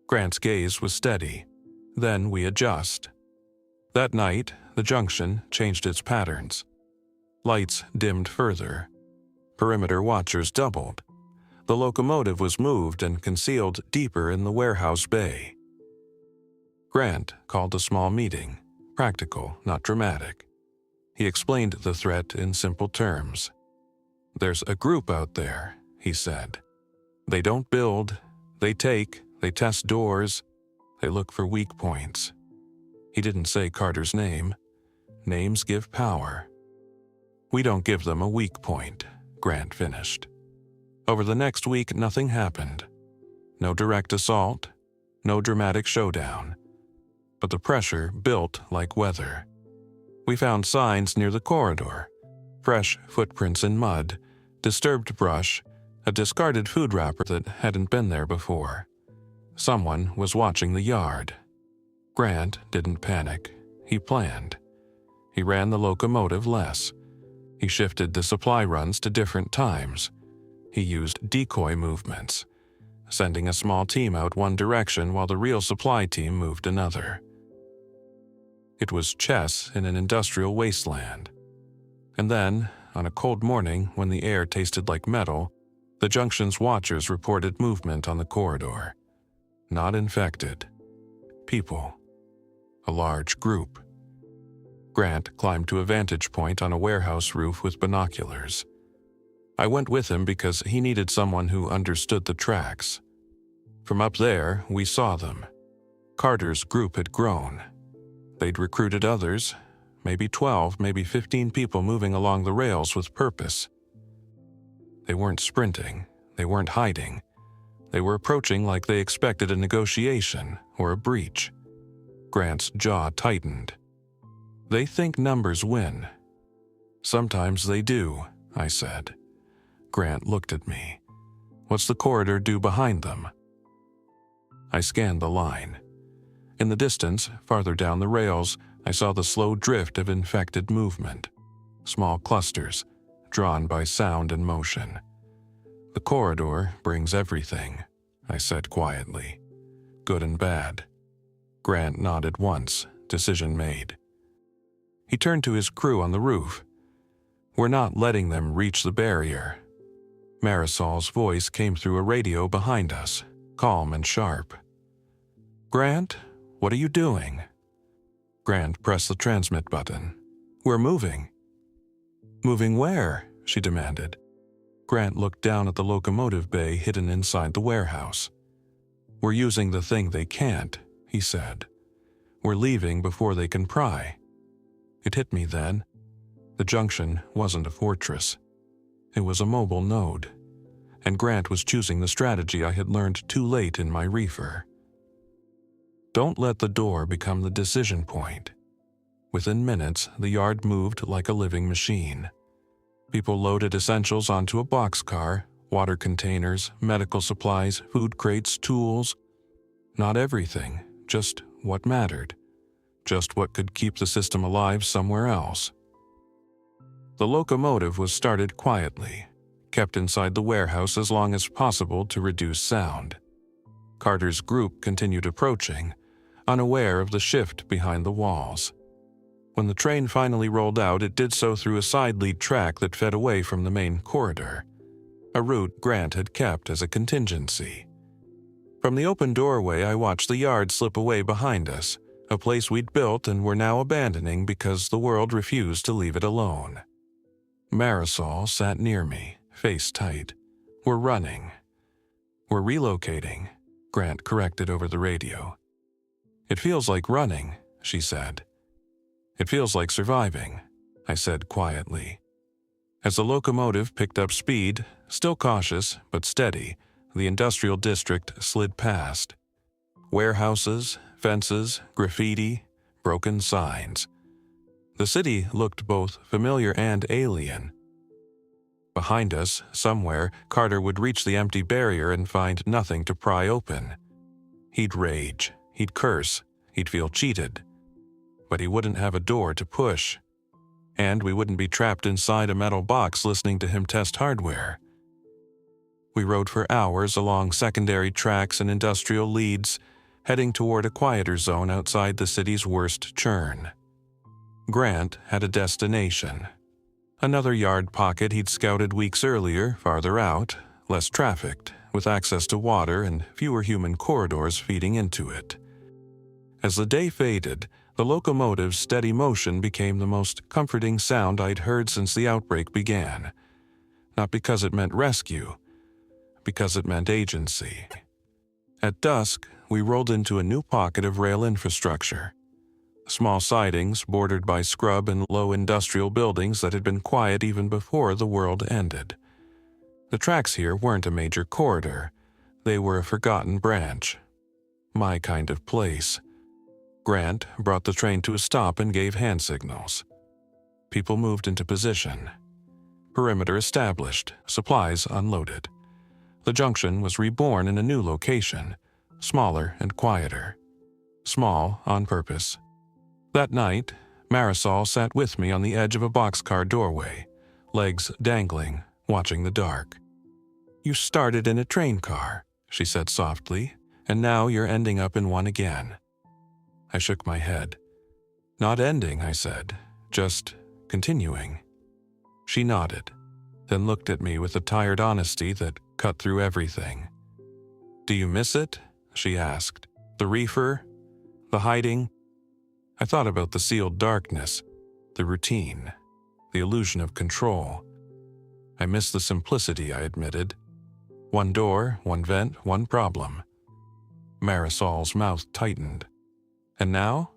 Grant's gaze was steady. "Then we adjust." That night, the junction changed its patterns. Lights dimmed further. Perimeter watchers doubled. The locomotive was moved and concealed deeper in the warehouse bay. Grant called a small meeting, practical, not dramatic. He explained the threat in simple terms. "There's a group out there," he said. "They don't build, they take, they test doors, they look for weak points." He didn't say Carter's name. Names give power. "We don't give them a weak point," Grant finished. Over the next week, nothing happened. No direct assault, no dramatic showdown. But the pressure built like weather. We found signs near the corridor, fresh footprints in mud, disturbed brush, a discarded food wrapper that hadn't been there before. Someone was watching the yard. Grant didn't panic. He planned. He ran the locomotive less. He shifted the supply runs to different times. He used decoy movements, sending a small team out one direction while the real supply team moved another. It was chess in an industrial wasteland. And then, on a cold morning when the air tasted like metal, the junction's watchers reported movement on the corridor. Not infected. People. A large group. Grant climbed to a vantage point on a warehouse roof with binoculars. I went with him because he needed someone who understood the tracks. From up there, we saw them. Carter's group had grown. They'd recruited others, maybe 12, maybe 15 people moving along the rails with purpose. They weren't sprinting. They weren't hiding. They were approaching like they expected a negotiation or a breach. Grant's jaw tightened. They think numbers win. Sometimes they do, I said. Grant looked at me. What's the corridor do behind them? I scanned the line. In the distance, farther down the rails, I saw the slow drift of infected movement. Small clusters, drawn by sound and motion. The corridor brings everything, I said quietly. Good and bad. Grant nodded once, decision made. He turned to his crew on the roof. We're not letting them reach the barrier. Marisol's voice came through a radio behind us, calm and sharp. Grant, what are you doing? Grant pressed the transmit button. We're moving. Moving where? She demanded. Grant looked down at the locomotive bay hidden inside the warehouse. We're using the thing they can't, he said. We're leaving before they can pry. It hit me then. The junction wasn't a fortress. It was a mobile node, and Grant was choosing the strategy I had learned too late in my reefer. Don't let the door become the decision point. Within minutes, the yard moved like a living machine. People loaded essentials onto a boxcar, water containers, medical supplies, food crates, tools. Not everything, just what mattered. Just what could keep the system alive somewhere else. The locomotive was started quietly, kept inside the warehouse as long as possible to reduce sound. Carter's group continued approaching, unaware of the shift behind the walls. When the train finally rolled out, it did so through a side lead track that fed away from the main corridor, a route Grant had kept as a contingency. From the open doorway, I watched the yard slip away behind us, a place we'd built and were now abandoning because the world refused to leave it alone. Marisol sat near me, face tight. We're running. We're relocating, Grant corrected over the radio. It feels like running, she said. It feels like surviving, I said quietly. As the locomotive picked up speed, still cautious but steady, the industrial district slid past. Warehouses, fences, graffiti, broken signs. The city looked both familiar and alien. Behind us, somewhere, Carter would reach the empty barrier and find nothing to pry open. He'd rage, he'd curse, he'd feel cheated. But he wouldn't have a door to push. And we wouldn't be trapped inside a metal box listening to him test hardware. We rode for hours along secondary tracks and industrial leads, heading toward a quieter zone outside the city's worst churn. Grant had a destination. Another yard pocket he'd scouted weeks earlier, farther out, less trafficked, with access to water and fewer human corridors feeding into it. As the day faded, the locomotive's steady motion became the most comforting sound I'd heard since the outbreak began. Not because it meant rescue, because it meant agency. At dusk, we rolled into a new pocket of rail infrastructure. Small sidings bordered by scrub and low industrial buildings that had been quiet even before the world ended. The tracks here weren't a major corridor. They were a forgotten branch. My kind of place. Grant brought the train to a stop and gave hand signals. People moved into position. Perimeter established, supplies unloaded. The junction was reborn in a new location, smaller and quieter. Small on purpose. That night, Marisol sat with me on the edge of a boxcar doorway, legs dangling, watching the dark. You started in a train car, she said softly, and now you're ending up in one again. I shook my head. Not ending, I said, just continuing. She nodded, then looked at me with a tired honesty that cut through everything. Do you miss it? She asked. The reefer? The hiding? I thought about the sealed darkness, the routine, the illusion of control. I miss the simplicity, I admitted. One door, one vent, one problem. Marisol's mouth tightened. And now?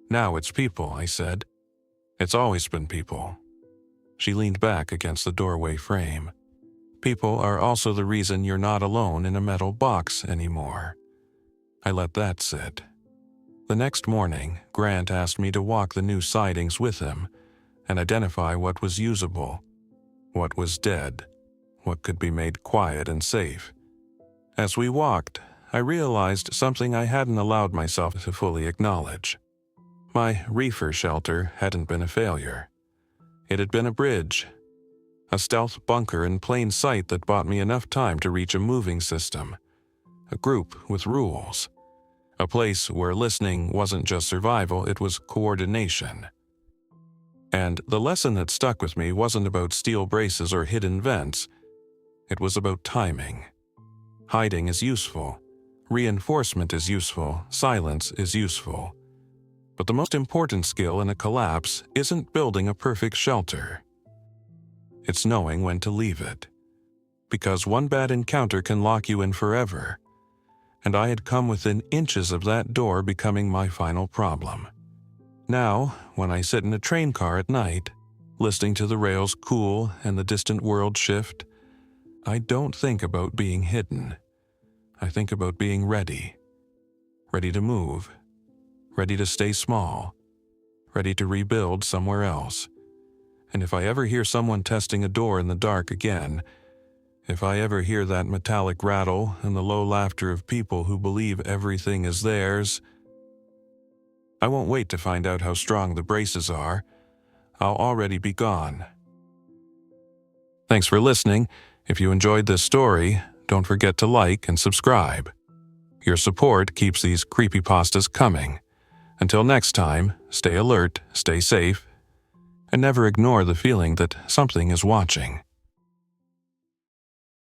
Now it's people, I said. It's always been people. She leaned back against the doorway frame. People are also the reason you're not alone in a metal box anymore. I let that sit. The next morning, Grant asked me to walk the new sidings with him and identify what was usable, what was dead, what could be made quiet and safe. As we walked, I realized something I hadn't allowed myself to fully acknowledge. My reefer shelter hadn't been a failure. It had been a bridge, a stealth bunker in plain sight that bought me enough time to reach a moving system, a group with rules, a place where listening wasn't just survival, it was coordination. And the lesson that stuck with me wasn't about steel braces or hidden vents. It was about timing. Hiding is useful. Reinforcement is useful. Silence is useful. But the most important skill in a collapse isn't building a perfect shelter. It's knowing when to leave it. Because one bad encounter can lock you in forever. And I had come within inches of that door becoming my final problem. Now, when I sit in a train car at night, listening to the rails cool and the distant world shift, I don't think about being hidden. I think about being ready. Ready to move. Ready to stay small. Ready to rebuild somewhere else. And if I ever hear someone testing a door in the dark again, if I ever hear that metallic rattle and the low laughter of people who believe everything is theirs, I won't wait to find out how strong the braces are. I'll already be gone. Thanks for listening. If you enjoyed this story, don't forget to like and subscribe. Your support keeps these creepypastas coming. Until next time, stay alert, stay safe, and never ignore the feeling that something is watching.